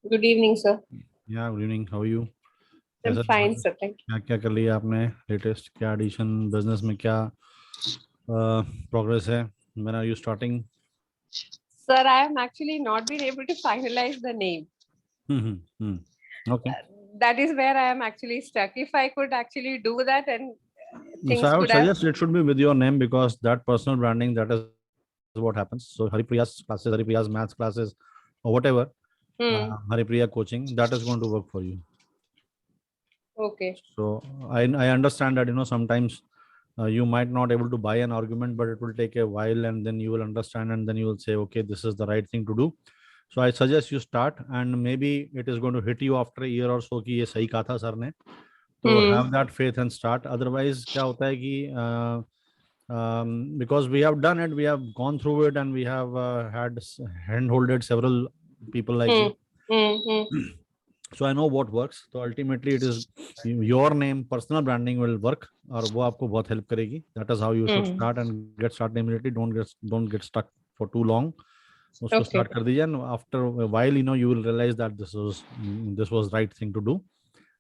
Good evening, sir. Yeah, good evening. How are you? I'm कैसा fine, sir. Thank you. क्या क्या कर लिया आपने लेटेस्ट? क्या एडिशन बिजनेस में क्या प्रोग्रेस है? When are you starting? Sir, I am actually not been able to finalize the name. Hmm. Okay. That is where I am actually stuck. If I could actually do that and So things I would could have. suggest it should be with your name because that personal branding, that is what happens. So Haripriya's classes, Haripriya's maths classes, or whatever, Haripriya coaching, that is going to work for you. Okay. So I understand that sometimes you might not able to buy an argument, but it will take a while, and then you will understand, and then you will say, okay, this is the right thing to do. So I suggest you start, and maybe it is going to hit you after a year or so कि ये सही कहा था sir ने. तो have that faith and start. Otherwise क्या होता है कि because we have done it, we have gone through it, and we have had hand-holded several people like you. So I know what works. So ultimately it is your name, personal branding will work, और वो आपको बहुत help करेगी. That is how you should start and get started immediately. Don't get stuck for too long. उसको Okay. start कर दीजिए, and after a while you will realize that this was right thing to do.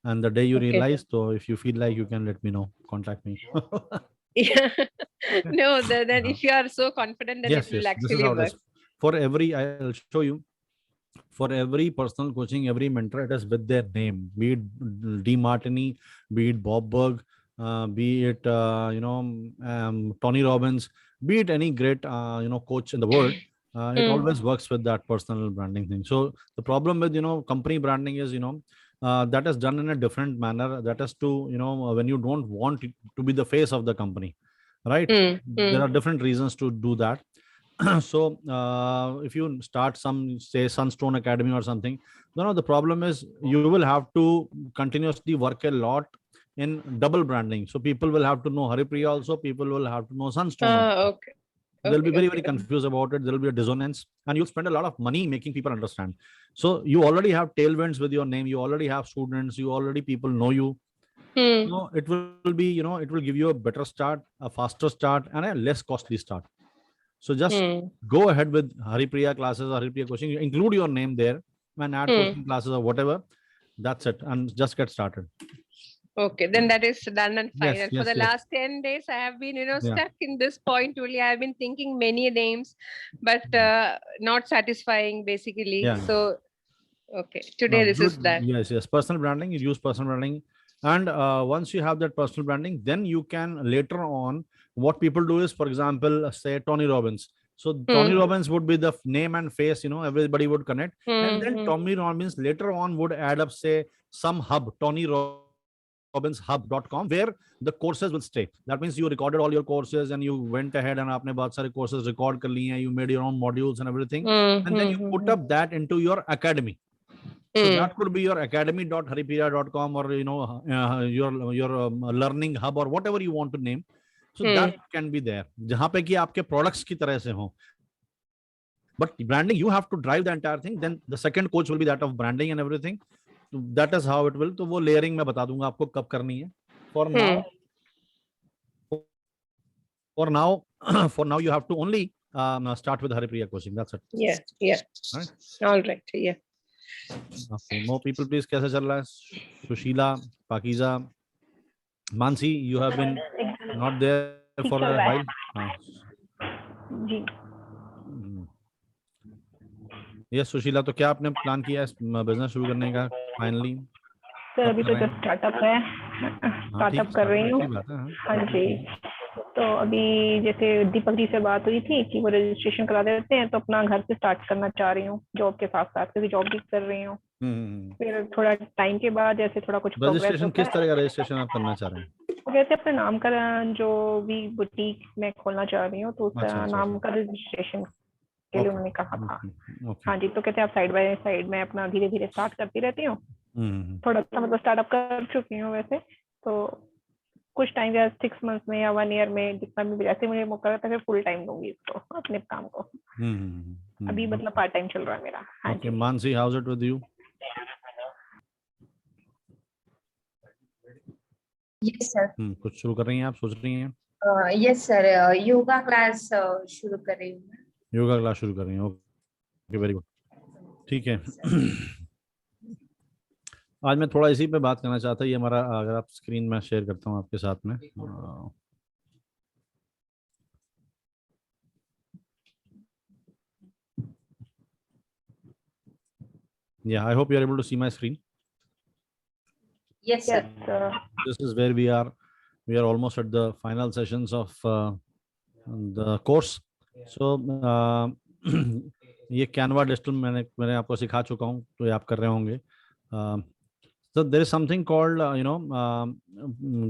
And the day you Okay. realize, so if you feel like, you can let me know, contact me. Yeah. No, then if you are so confident, then it Yes, will this is actually how it work. is. For every, I'll show you. For every personal coaching, every mentor, it is with their name. Be it D Martini, be it Bob Berg, be it Tony Robbins, be it any great coach in the world. It always works with that personal branding thing. So the problem with company branding is that is done in a different manner. That is to when you don't want to be the face of the company, right? There are different reasons to do that. So if you start some, say, Sunstone Academy or something, the problem is you will have to continuously work a lot in double branding. So people will have to know Haripriya also, people will have to know Sunstone also. Okay. They'll be Okay. very, Okay. very confused about it. There will be a dissonance, and you'll spend a lot of money making people understand. So you already have tailwinds with your name, you already have students, you already people know you. So it will be, it will give you a better start, a faster start, and a less costly start. So just go ahead with Haripriya classes or Haripriya coaching. Include your name there and add coaching classes or whatever. That's it, and just get started. Okay, then that is done and fine. Yes, And for yes, the yes. last 10 days, I have been, Yeah. stuck in this point only. I have been thinking many names, but not satisfying basically. Yeah. So, okay, today No, this do it. is done. Yes, yes. Personal branding. You use personal branding, and once you have that personal branding, then you can later on. What people do is, for example, say Tony Robbins. So Tony Robbins would be the name and face. Everybody would connect, and then Tony Robbins later on would add up, say, some hub, TonyRobbinsHub.com, where the courses will stay. That means you recorded all your courses and you went ahead and आपने बहुत सारे courses record कर लिए हैं. You made your own modules and everything, and then you put up that into your academy. So that could be your academy.haripriya.com, or your learning hub, or whatever you want to name. So that can be there, जहां पे कि आपके products की तरह से हो. But branding, you have to drive the entire thing. Then the second coach will be that of branding and everything. So that is how it will. तो वो layering मैं बता दूंगा आपको कब करनी है. For now, for now, you have to only start with Haripriya coaching. That's it. Yeah, yeah. Right? All right, yeah. Okay, more people, please. कैसे चल रहा है? Sushila, Pakiza, Mansi, you have been not there ठीक for चल a रहा while. है जी. Yes, Sushila, तो क्या आपने प्लान किया है बिजनेस शुरू करने का फाइनली? सर अभी तो जस्ट स्टार्टअप है, स्टार्टअप कर रही हूँ. हाँ जी. तो अभी जैसे दीपक जी से बात हुई थी कि वो रजिस्ट्रेशन करा देते हैं, तो अपना घर से स्टार्ट करना चाह रही हूँ जॉब के साथ साथ, क्योंकि जॉब भी कर रही हूँ. फिर थोड़ा टाइम के बाद जैसे थोड़ा कुछ प्रोग्रेस रजिस्ट्रेशन होता किस है. तरह का रजिस्ट्रेशन आप करना चाह रहे हैं? वैसे अपने नाम का जो भी बुटीक मैं खोलना चाह रही हूँ, तो उसका नाम का रजिस्ट्रेशन के लिए उन्होंने कहा था. हाँ जी. तो कहते हैं आप साइड बाय साइड में अपना धीरे धीरे स्टार्ट करती रहती हूँ. थोड़ा सा मतलब स्टार्टअप कर चुकी हूँ वैसे तो. कुछ टाइम या 6 मंथ्स में या 1 ईयर में जितना भी जैसे मुझे मौका रहता है, फिर फुल टाइम दूंगी इसको, अपने काम को. अभी मतलब पार्ट टाइम चल रहा है मेरा. हाँ जी. Mansi, how is it with you? Yes sir. कुछ शुरू कर रही हैं आप, सोच रही हैं? यस सर, योगा क्लास शुरू कर रही हूँ. योगा क्लास शुरू कर रही हैं. Okay, very good. ठीक है. आज मैं थोड़ा इसी पे बात करना चाहता ये हमारा, अगर आप स्क्रीन में शेयर करता हूँ आपके साथ में। Yeah, I hope you are able to see my screen. Yes, sir. Yes, sir. This is where we are almost at the final sessions of the course. So ये Canva digital मैंने आपको सिखा चुका हूँ, तो ये आप कर रहे होंगे. So there is something called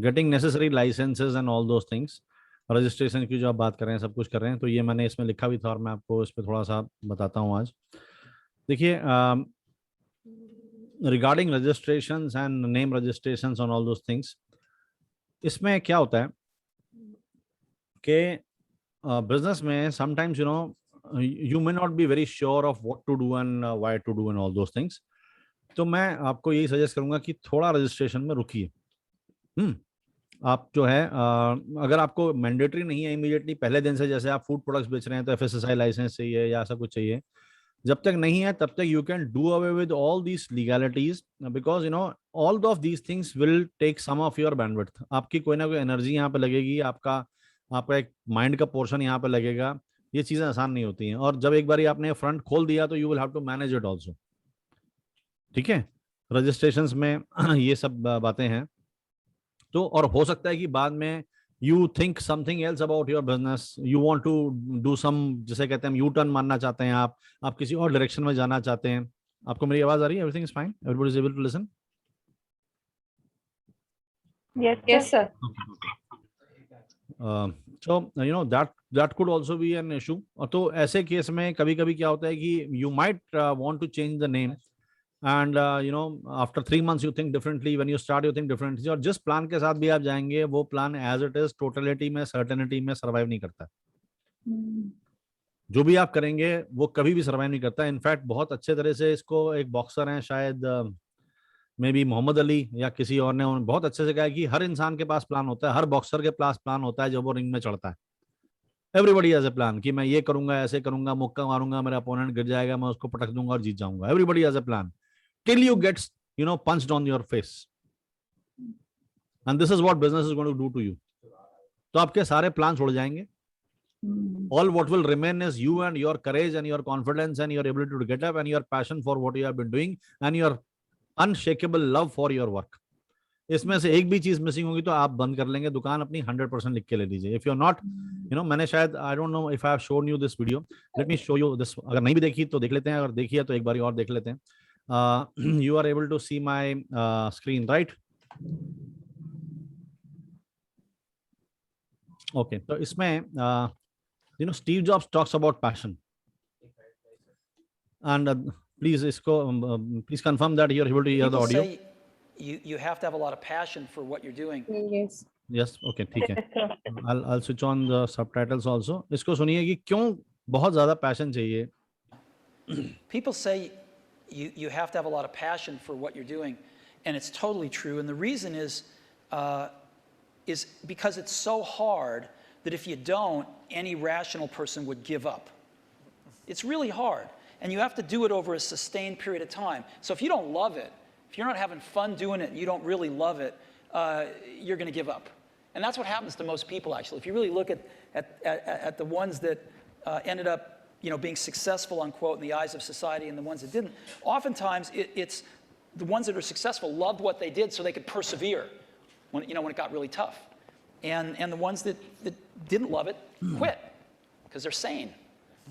getting necessary licenses and all those things. Registration की जो आप बात कर रहे हैं, सब कुछ कर रहे हैं, तो ये मैंने इसमें लिखा भी था और मैं आपको इस पर थोड़ा सा बताता हूँ आज. देखिए, regarding registrations and name registrations and all those things, इसमें क्या होता है कि business में sometimes you may not be very sure of what to do and why to do and all those things. तो मैं आपको यही सजेस्ट करूंगा कि थोड़ा रजिस्ट्रेशन में रुकिए. आप जो है अगर आपको मैंडेटरी नहीं है इमीडिएटली पहले दिन से, जैसे आप फूड प्रोडक्ट्स बेच रहे हैं तो FSSAI लाइसेंस चाहिए या ऐसा कुछ चाहिए, जब तक नहीं है तब तक you can do away with all these legalities, because all of these things will take some of your bandwidth. आपकी कोई ना कोई एनर्जी यहाँ पे लगेगी, आपका एक माइंड का पोर्शन यहाँ पे लगेगा. ये चीजें आसान नहीं होती हैं, और जब एक बार आपने फ्रंट खोल दिया तो you will have to manage it also. ठीक है, रजिस्ट्रेशंस में ये सब बातें हैं. तो और हो सकता है कि बाद में you think something else about your business, you want to do some, जिसे कहते हैं यू टर्न मारना चाहते हैं, आप किसी और डायरेक्शन में जाना चाहते हैं. आपको मेरी आवाज आ रही है? Everything is fine? Everybody is able to listen? Yes, sir. So that could also be an issue. तो ऐसे केस में कभी कभी क्या होता है कि you might want to change the name, and after 3 months you think differently, when you start you think differently. और जिस प्लान के साथ भी आप जाएंगे वो plan as it is totality में, सर्टेनिटी में सर्वाइव नहीं करता. जो भी आप करेंगे वो कभी भी सर्वाइव नहीं करता. इनफैक्ट बहुत अच्छे तरह से इसको एक बॉक्सर हैं, शायद मे बी मोहम्मद अली या किसी और ने बहुत अच्छे से कहा कि हर इंसान के पास प्लान होता है, हर बॉक्सर के पास प्लान होता है जब वो रिंग में चढ़ता है. एवरीबडी हैज अ प्लान कि मैं ये करूंगा, ऐसे करूंगा, मुक्का मारूंगा, मेरा अपोनेंट गिर जाएगा, मैं उसको पटक दूंगा और जीत जाऊंगा. Everybody has a plan till you get punched on your face, and this is what business is going to do to you. तो आपके सारे प्लान छोड़ जाएंगे. All what will remain is you and your courage and your confidence and your ability to get up and your passion for what you have been doing and your unshakable love for your work. इसमें से एक भी चीज missing होगी तो आप बंद कर लेंगे दुकान अपनी. 100% लिख के ले लीजिए. इफ यू आर नॉट, मैंने शायद, आई don't know if I have shown you this video, let me show you this. अगर नहीं भी देखी तो देख लेते हैं, अगर देखी है तो एक बार और देख लेते हैं. You are able to see my screen, right? Okay, so इसमें Steve Jobs talks about passion, and please please confirm that you are able to hear the audio. You have to have a lot of passion for what you're doing. Yes, okay, ठीक है. I'll switch on the subtitles also. इसको सुनिए कि क्यों बहुत ज्यादा passion चाहिए. People say you have to have a lot of passion for what you're doing, and it's totally true. And the reason is because it's so hard that if you don't, any rational person would give up. It's really hard, and you have to do it over a sustained period of time. So if you don't love it, if you're not having fun doing it, and you don't really love it, you're going to give up. And that's what happens to most people, actually. If you really look at the ones that ended up being successful, unquote, in the eyes of society, and the ones that didn't, oftentimes it's the ones that are successful loved what they did so they could persevere when it got really tough. And the ones that didn't love it quit because they're sane,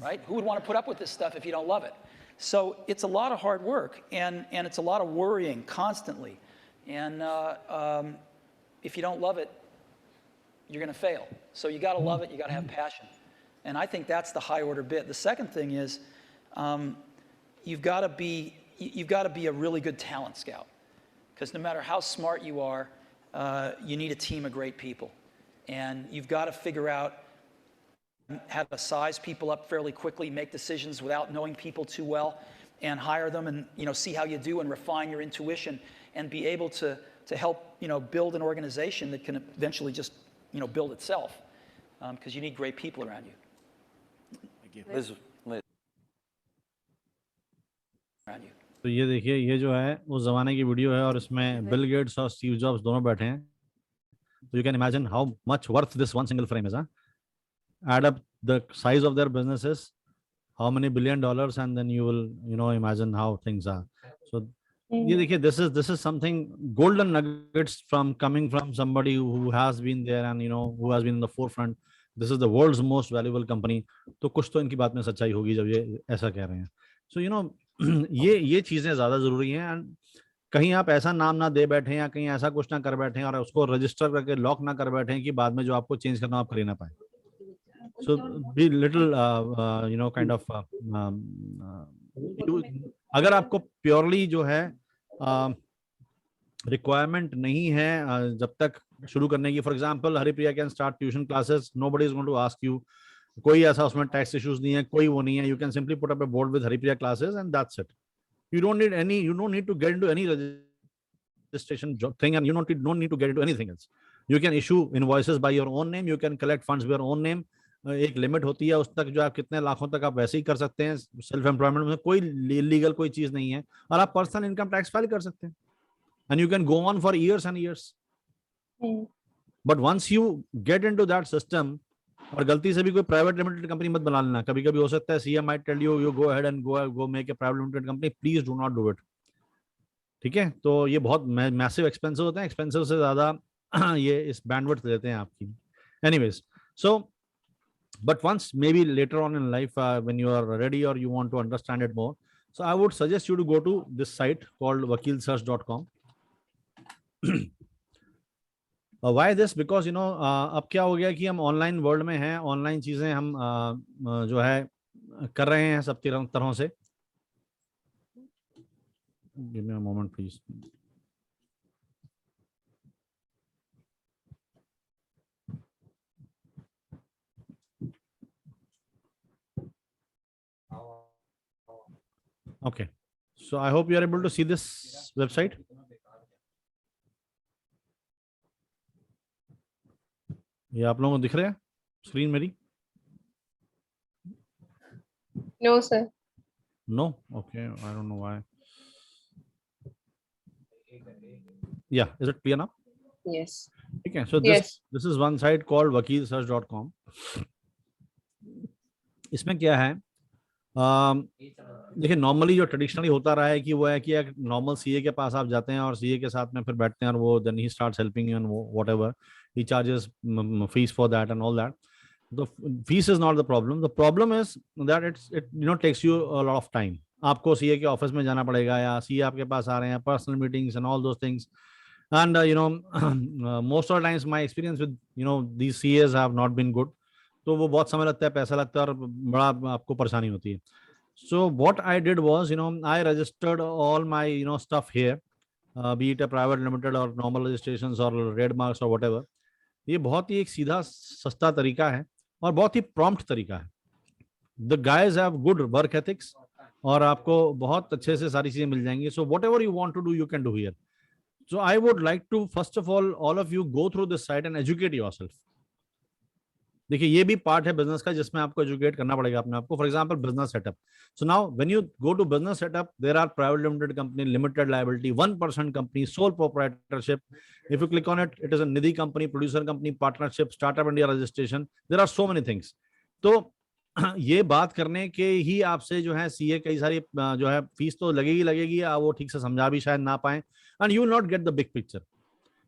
right? Who would want to put up with this stuff if you don't love it? So it's a lot of hard work, and it's a lot of worrying constantly. And if you don't love it, you're going to fail. So you got to love it, you got to have passion. And I think that's the high order bit. The second thing is you've got to be a really good talent scout, because no matter how smart you are, you need a team of great people. And you've got to figure out how to size people up fairly quickly, make decisions without knowing people too well, and hire them, and see how you do and refine your intuition, and be able to help build an organization that can eventually just build itself, because you need great people around you. Liz. Around you. तो ये देखिए, ये जो है उस जमाने की video है और इसमें बिल गेट्स और स्टीव जॉब्स दोनों बैठे हैं. So you can imagine how much worth this one single frame is. Huh? Add up the size of their businesses, how many $billion, and then you will, imagine how things are. So ये देखिए, this is something golden nuggets from coming from somebody who has been there and who has been in the forefront. This is the world's most valuable company. तो कुछ तो इनकी बात में सच्चाई होगी जब ये ऐसा कह रहे हैं. So ये चीजें ज्यादा जरूरी हैं. एंड कहीं आप ऐसा नाम ना दे बैठे या कहीं ऐसा कुछ ना कर बैठे और उसको रजिस्टर करके लॉक ना कर बैठे कि बाद में जो आपको चेंज करना आप कर ही ना पाए. सो बी लिटिल काइंड ऑफ अगर आपको प्योरली जो है रिक्वायरमेंट नहीं है जब तक शुरू करने की. For example, Haripriya can start tuition classes, nobody is going to ask you. कोई ऐसा उसमें टैक्स इश्यूज नहीं है, कोई वो नहीं है. You can simply put up a board with Haripriya classes and that's it. You don't need to get into any registration thing, and you don't need to get into anything else. You can issue invoices by your own name. You can collect funds by your own name. एक limit होती है उस तक जो आप कितने लाखों तक आप वैसे ही कर सकते हैं. सेल्फ एम्प्लॉयमेंट में कोई लीगल कोई चीज नहीं है और आप पर्सनल इनकम टैक्स फाइल कर सकते हैं. And you can go on for years and years. But once you get into that system, और गलती से भी कोई प्राइवेट लिमिटेड कंपनी मत बना लेना. कभी कभी हो सकता है CM might tell you, you go ahead and go make a private limited company. Please do not do it. ठीक है, तो ये बहुत मैसिव एक्सपेंसिव होते हैं. एक्सपेंसिव से ज्यादा ये इस बैंडविड्थ देते हैं आपकी. Anyways, so but once maybe later on in life when you are ready or you want to understand it more, so I would suggest you to go to this site called wakilsearch.com. Why this? Because अब क्या हो गया कि हम online world में हैं. Online चीजें हम जो है कर रहे हैं सब तरह से. Give me a moment, please. Okay, so I hope you are able to see this website. ये आप लोगों को दिख रहा है स्क्रीन मेरी? No, sir. No? Okay, I don't know why. Yeah, is it clear now? Yes. Okay, so this is one site called wakilsearch.com. इसमें क्या है, देखिए नॉर्मली जो ट्रेडिशनली होता रहा है कि वो है कि एक नॉर्मल सीए के पास आप जाते हैं और सीए के साथ में फिर बैठते हैं और वो then he starts helping you and whatever he charges fees for that and all that. The fees is not the problem. The problem is that it takes you a lot of time. आपको CA के office में जाना पड़ेगा या CA आपके पास आ रहे हैं, personal meetings and all those things. And most of the times my experience with these CAs have not been good. तो वो बहुत समय लगता है, पैसा लगता है और बड़ा आपको परेशानी होती है. So what I did was I registered all my stuff here, be it a private limited or normal registrations or trademarks or whatever. ये बहुत ही एक सीधा सस्ता तरीका है और बहुत ही प्रॉम्प्ट तरीका है. The guys have good work ethics और आपको बहुत अच्छे से सारी चीजें मिल जाएंगी. So whatever you want to do you can do here. So I would like to first of all of you go through this site and educate yourself. देखिए ये भी पार्ट है बिजनेस का जिसमें आपको एजुकेट करना पड़ेगा अपने आपको. For example business setup. So now when you go to business setup there are private limited company, limited liability, 1% company, sole proprietorship. If you click on it, it is a Nidhi company, producer company, partnership, startup India registration. There are so many things. तो ये बात करने के ही आपसे जो है CA कई सारी जो है फीस तो लगेगी, आप वो ठीक से समझा भी शायद ना पाए and you will not get the big picture.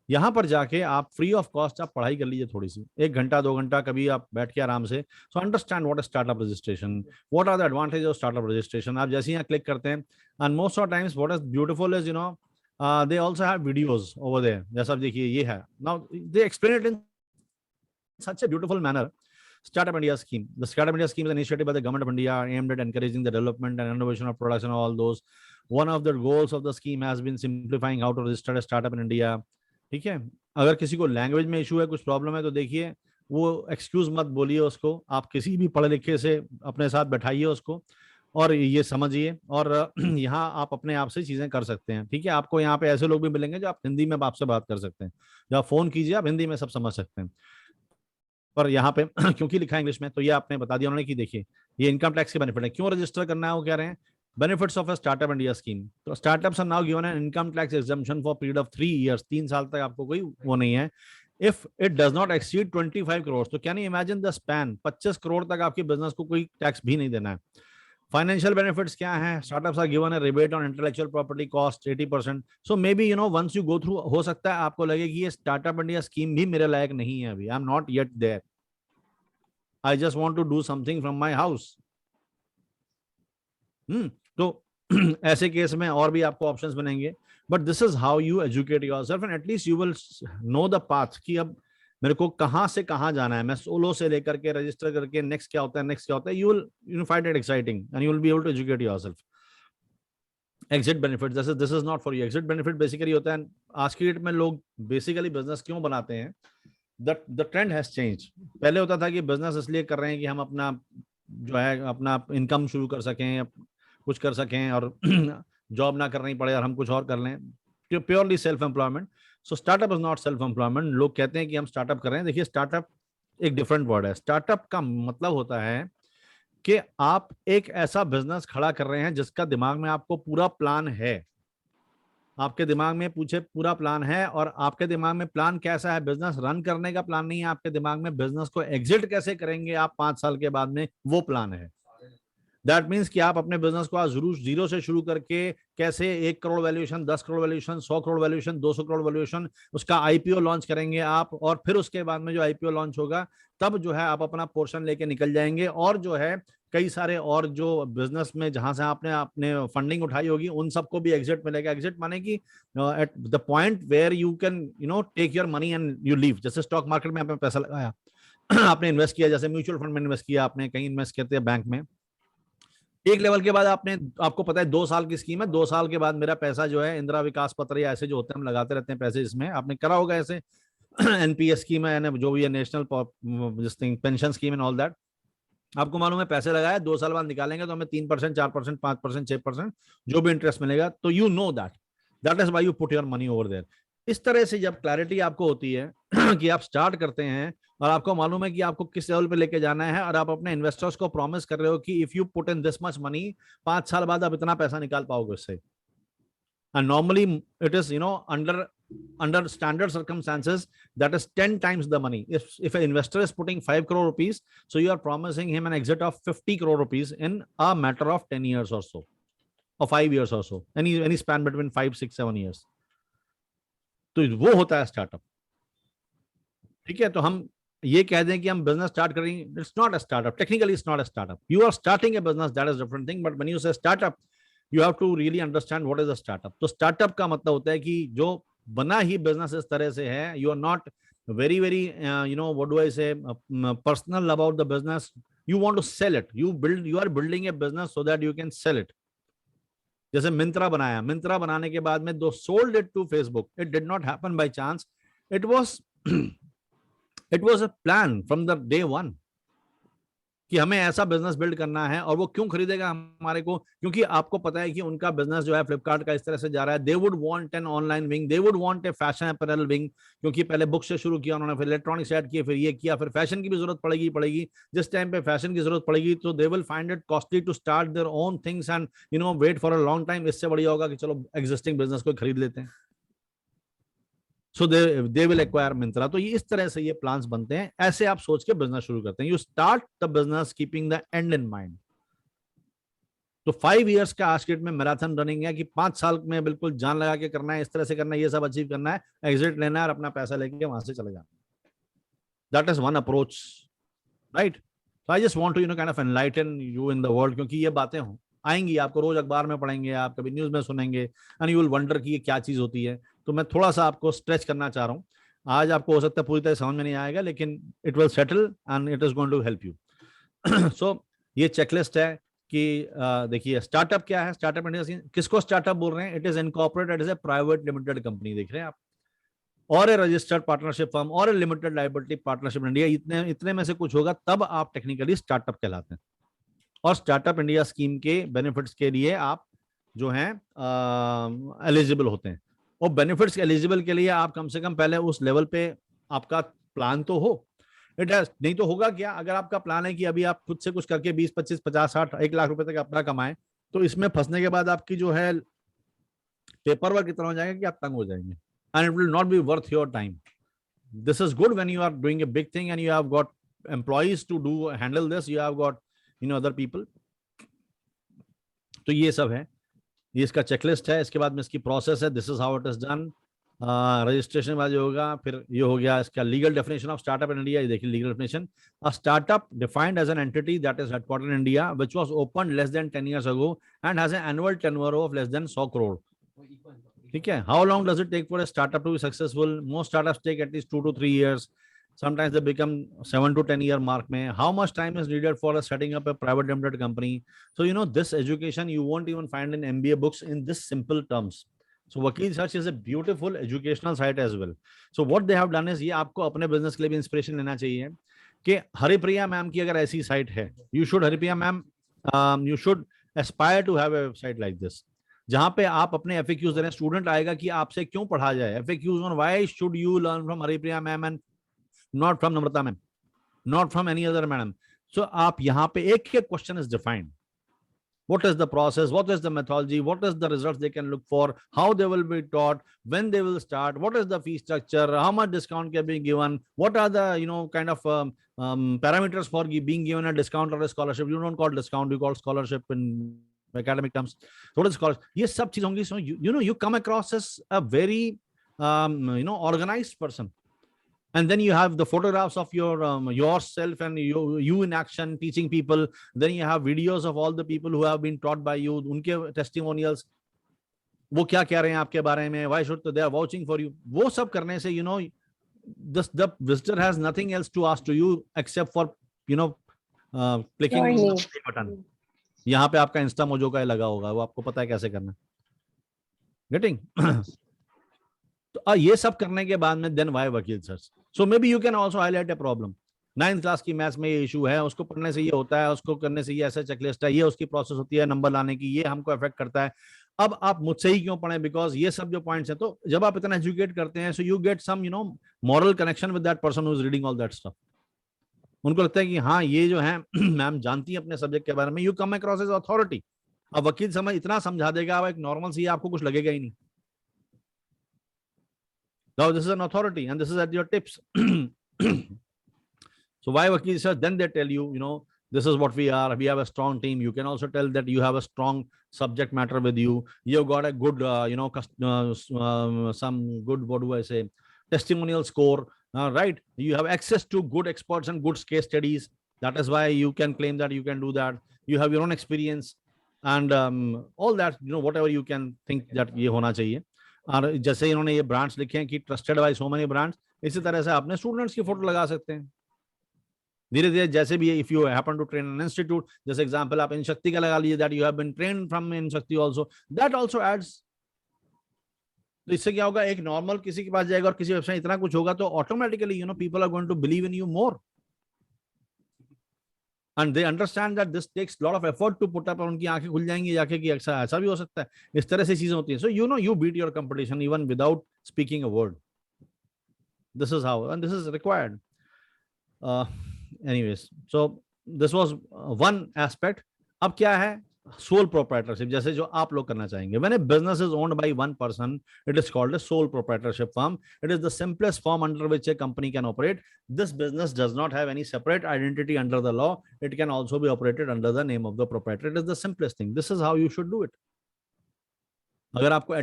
यहाँ पर जाके आप फ्री ऑफ कॉस्ट आप पढ़ाई कर लीजिए थोड़ी सी, 1 घंटा 2 घंटा कभी आप बैठ के आराम से. So understand what is startup registration, what are the advantage of startup registration. आप जैसे यहाँ क्लिक करते हैं and most of times what is beautiful is they also have videos over there. जैसा आप देखिए ये है, now they explain it in such a beautiful manner. Startup India scheme. The Startup India scheme is an initiative by the government of India aimed at encouraging the development and innovation of products and all those. One of the goals of the scheme has been simplifying how to register a startup in India. ठीक है, अगर किसी को language में issue है, कुछ problem है तो देखिए वो एक्सक्यूज मत बोलिए उसको. आप किसी भी पढ़े लिखे से अपने साथ बैठाइए उसको और ये समझिए और यहाँ आप अपने आप से चीजें कर सकते हैं. ठीक है, आपको यहाँ पे ऐसे लोग भी मिलेंगे जो आप हिंदी में आपसे बात कर सकते हैं. जब आप फोन कीजिए आप हिंदी में सब समझ सकते हैं. पर यहाँ पे क्योंकि लिखा है इंग्लिश में तो ये आपने बता दिया उन्होंने कि देखिए ये इनकम टैक्स के बेनिफिट है. क्यों रजिस्टर करना है वो कह रहे हैं Benefits of a startup India scheme. So startups are now given an income tax exemption for a period of 3 years. 3 साल तक आपको कोई वो नहीं है. If it does not exceed 25 crores, तो can you imagine the span? 25 crore तक आपके बिजनेस को कोई टैक्स भी नहीं देना है. फाइनेंशियल बेनिफिट्स क्या है? Startups are given a rebate on intellectual property cost 80%. So maybe once you go through, हो सकता है आपको लगे कि ये स्टार्टअप इंडिया स्कीम भी मेरे लायक नहीं है अभी. I am not yet there. I just want to do something from my house. तो ऐसे केस में और भी आपको ऑप्शंस बनेंगे. But this is how you educate yourself and at least you will know the path कि अब मेरे को कहां से कहां जाना है. मैं सोलो से लेकर के रजिस्टर करके नेक्स्ट क्या होता है, नेक्स्ट क्या होता है. You will find it exciting and you will be able to educate yourself. Exit benefit, जैसे this is not for you. Exit benefit basically होता है, आज की डेट में लोग बेसिकली बिजनेस क्यों बनाते हैं, द ट्रेंड हैज चेंज. पहले होता था कि बिजनेस इसलिए कर रहे हैं कि हम अपना जो है अपना इनकम शुरू कर सकें, कुछ कर सकें और जॉब ना करनी पड़े और हम कुछ और कर लें. Purely self employment. So startup is not self employment. लोग कहते हैं कि हम स्टार्टअप कर रहे हैं. देखिए स्टार्टअप एक डिफरेंट वर्ड है. स्टार्टअप का मतलब होता है कि आप एक ऐसा बिजनेस खड़ा कर रहे हैं जिसका दिमाग में आपको पूरा प्लान है. आपके दिमाग में पूरा प्लान है और आपके दिमाग में प्लान कैसा है, बिजनेस रन करने का प्लान नहीं है. आपके दिमाग में बिजनेस को एग्जिट कैसे करेंगे आप 5 साल के बाद में, वो प्लान है. दैट मीन्स कि आप अपने बिजनेस को आज जीरो से शुरू करके कैसे 1 crore valuation, 10 crore valuation, 100 crore valuation, 200 crore valuation, उसका आईपीओ लॉन्च करेंगे आप. और फिर उसके बाद में जो आईपीओ लॉन्च होगा तब जो है आप अपना पोर्शन लेके निकल जाएंगे. और जो है कई सारे और जो बिजनेस में जहां से आपने अपने फंडिंग उठाई होगी उन सबको भी एग्जिट मिलेगा. एग्जिट माने कि at the point where you can take your money and you leave. जैसे स्टॉक मार्केट में आपने पैसा लगाया, आपने इन्वेस्ट किया, जैसे म्यूचुअल फंड में इन्वेस्ट किया, आपने कहीं इन्वेस्ट करते हैं बैंक में. एक लेवल के बाद आपको पता है 2 साल की स्कीम है, 2 साल के बाद मेरा पैसा जो है इंदिरा विकास पत्र या ऐसे जो होते हैं हम लगाते रहते हैं पैसे, इसमें आपने करा होगा ऐसे एनपीएस स्कीम है, जो भी है national pension scheme and all that. आपको मालूम है पैसे लगाए 2 साल बाद निकालेंगे तो हमें 3%, 4%, 5%, 6% जो भी इंटरेस्ट मिलेगा. तो you know that is why you put your money over there. इस तरह से जब क्लैरिटी आपको होती है कि आप स्टार्ट करते हैं और आपको मालूम है कि आपको किस लेवल पे लेके जाना है और आप अपने इन्वेस्टर्स को प्रॉमिस कर रहे हो कि if you put in this much money, 5 साल बाद आप इतना पैसा निकाल पाओगे उससे. And normally it is under standard circumstances that is 10 times the money. If an investor is putting 5 crore rupees, so you are promising him an exit of 50 crore rupees in a matter of 10 years or so, or 5 years or so, any span between 5, 6, 7 years. तो वो होता है startup. ठीक है, तो हम ये कह दें कि हम बिजनेस स्टार्ट करेंगे, it's not a startup. Technically it's not a startup. You are starting a business, that is different thing. But when you say startup, you have to really understand what is a startup. तो startup का मतलब होता है कि जो बना ही business इस तरह से है, you are not very what do I say, personal about the business. You want to sell it. You are building a business so that you can sell it. जैसे मिंत्रा बनाया, मिंत्रा बनाने के बाद में दो sold it to Facebook. It did not happen by chance. It was a plan from the day one कि हमें ऐसा बिजनेस बिल्ड करना है. और वो क्यों खरीदेगा हमारे को? क्योंकि आपको पता है कि उनका बिजनेस जो है फ्लिपकार्ट का इस तरह से जा रहा है. They would want an online wing, they would want a fashion apparel wing, क्योंकि पहले बुक से शुरू किया उन्होंने, फिर इलेक्ट्रॉनिक्स ऐड किए, फिर ये किया, फिर फैशन की भी जरूरत पड़ेगी. जिस टाइम पे फैशन की जरूरत पड़ेगी तो they will find it costly to start their own things and wait for a long time. इससे बढ़िया होगा कि चलो एग्जिस्टिंग बिजनेस को खरीद लेते हैं. So they will acquire Myntra. तो ये इस तरह से ये प्लान्स बनते हैं. ऐसे आप सोच के बिजनेस शुरू करते हैं. You start the business keeping the end in mind. तो 5 years का आज के डेट में मैराथन रनिंग है कि 5 साल में बिल्कुल जान लगा के करना है, इस तरह से करना है, ये सब अचीव करना है, एग्जिट लेना है और अपना पैसा लेके वहां से चले जाना. That is one approach, right? So I just want to kind of enlighten you in the world, क्योंकि ये बातें आएंगी, आपको रोज अखबार में पढ़ेंगे, आप कभी न्यूज में सुनेंगे, एंड यू विल वंडर कि ये क्या चीज होती है. तो मैं थोड़ा सा आपको स्ट्रेच करना चाह रहा हूँ. आज आपको हो सकता है पूरी तरह समझ में नहीं आएगा, लेकिन it will settle and it is going to help you. So ये चेकलिस्ट है कि देखिए स्टार्टअप क्या है. स्टार्टअप इंडिया किसको स्टार्टअप बोल रहे हैं? It is incorporated as a private limited company, देख रहे हैं आप, और ए रजिस्टर्ड पार्टनरशिप फर्म और ए लिमिटेड लायबिलिटी पार्टनरशिप इंडिया. इतने में से कुछ होगा तब आप टेक्निकली स्टार्टअप कहलाते हैं. और स्टार्टअप इंडिया स्कीम के बेनिफिट्स के लिए आप जो हैं एलिजिबल होते हैं. और बेनिफिट्स एलिजिबल के लिए आप कम से कम पहले उस लेवल पे आपका प्लान तो हो. इट हैज, नहीं तो होगा क्या, अगर आपका प्लान है कि अभी आप खुद से कुछ करके 20, 25, 50, 60, 1 लाख रुपए तक अपना कमाएं, तो इसमें फंसने के बाद आपकी जो है पेपर वर्क इतना हो जाएगा कि आप तंग हो जाएंगे, and it will not be worth your time. This is good when you are doing a big thing and you have got employees to handle this, you have got other people. तो ये सब है, ये इसका checklist है. इसके बाद में इसकी प्रोसेस है. This is how it is done. Registration वाला जो होगा, फिर ये हो गया इसका legal definition of startup in India. ये देखिए legal definition, a startup defined as an entity that is headquartered in India which was opened less than 10 years ago and has an annual turnover of less than 100 crore. ठीक है. How long does it take for a startup to be successful? Most startups take at least 2 to 3 years. Sometimes they become 7 to 10 year mark mein. How much time is needed for setting up a private limited company? So this education you won't even find in MBA books in this simple terms. So Vakil Search is a beautiful educational site as well. So what they have done is, ये आपको अपने business के लिए भी inspiration लेना चाहिए कि Haripriya ma'am की अगर ऐसी site है, you should, Haripriya ma'am, you should aspire to have a website like this. जहां पे आप अपने FAQs दे रहे हैं, स्टूडेंट आएगा कि आपसे क्यों पढ़ा जाए. FAQs on why should you learn from Haripriya ma'am and not from Namrata ma'am, not from any other madam. So आप यहाँ पे एक एक question is defined. What is the process? What is the methodology? What is the results they can look for? How they will be taught? When they will start? What is the fee structure? How much discount can be given? What are the kind of parameters for being given a discount or a scholarship? You don't call discount, you call scholarship in academic terms. So what is scholarship? Yes, sab cheez hongi. So you come across as a very organized person. And then you have the photographs of yourself and you in action teaching people. Then you have videos of all the people who have been taught by you, उनके testimonials. वो क्या कह रहे हैं आपके बारे में? Why should they are vouching for you? वो सब करने से the visitor has nothing else to ask to you except for clicking the button. यहाँ पे आपका इंस्टा मोजो का लगा होगा, वो आपको पता है कैसे करना. Getting? तो ये सब करने के बाद में then why वकील search? So maybe you can also highlight a problem. 9th class की मैथ्स में ये इशू है, उसको पढ़ने से ये होता है, उसको करने से ये ऐसा चेकलिस्ट है, ये उसकी प्रोसेस होती है नंबर लाने की, ये हमको अफेक्ट करता है. अब आप मुझसे ही क्यों पढ़ें? बिकॉज ये सब जो पॉइंट्स हैं, तो जब आप इतना एजुकेट करते हैं, so you get some moral connection with that person who is reading all that stuff. उनको लगता है कि हाँ ये जो है मैम जानती है अपने सब्जेक्ट के बारे में. You come across as authority. अब वकील समझ इतना समझा देगा, अब एक नॉर्मल सी आपको कुछ लगेगा ही नहीं. Now this is an authority and this is at your tips. So why Vakil Search? Then they tell you, this is what we are. We have a strong team. You can also tell that you have a strong subject matter with you. You've got a good, some good, what do I say, testimonial score, right? You have access to good experts and good case studies. That is why you can claim that you can do that. You have your own experience and all that, whatever you can think that ये होना चाहिए. और जैसे इन्होंने ये brands लिखे हैं कि trusted bye so many brands, इसी तरह से आपने स्टूडेंट्स की फोटो लगा सकते हैं धीरे धीरे. जैसे भी if you happen to train an institute, जैसे एग्जांपल आप इन शक्ति का लगा लीजिए, that you have been trained from in Shakti also, that also ads. तो इससे क्या होगा, एक नॉर्मल किसी के पास जाएगा और किसी वेबसाइट इतना कुछ होगा तो automatically people are going to believe in you more. And they understand that this takes a lot of effort to put up. और उनकी आंखें खुल जाएंगी जाके कि ऐसा भी हो सकता है. इस तरह से चीजें होती हैं. So you beat your competition even without speaking a word. This is how, and this is required. Anyways, so this was one aspect. अब क्या है? Sole proprietorship, जैसे जो आप लोग करना चाहेंगे. When a business is owned by one person, it is called a sole proprietorship firm. It is the simplest form under which a company can operate. This business does not have any separate identity under the law. It can also be operated under the name of the proprietor. It is the simplest thing. This is how you should do it. अगर आपको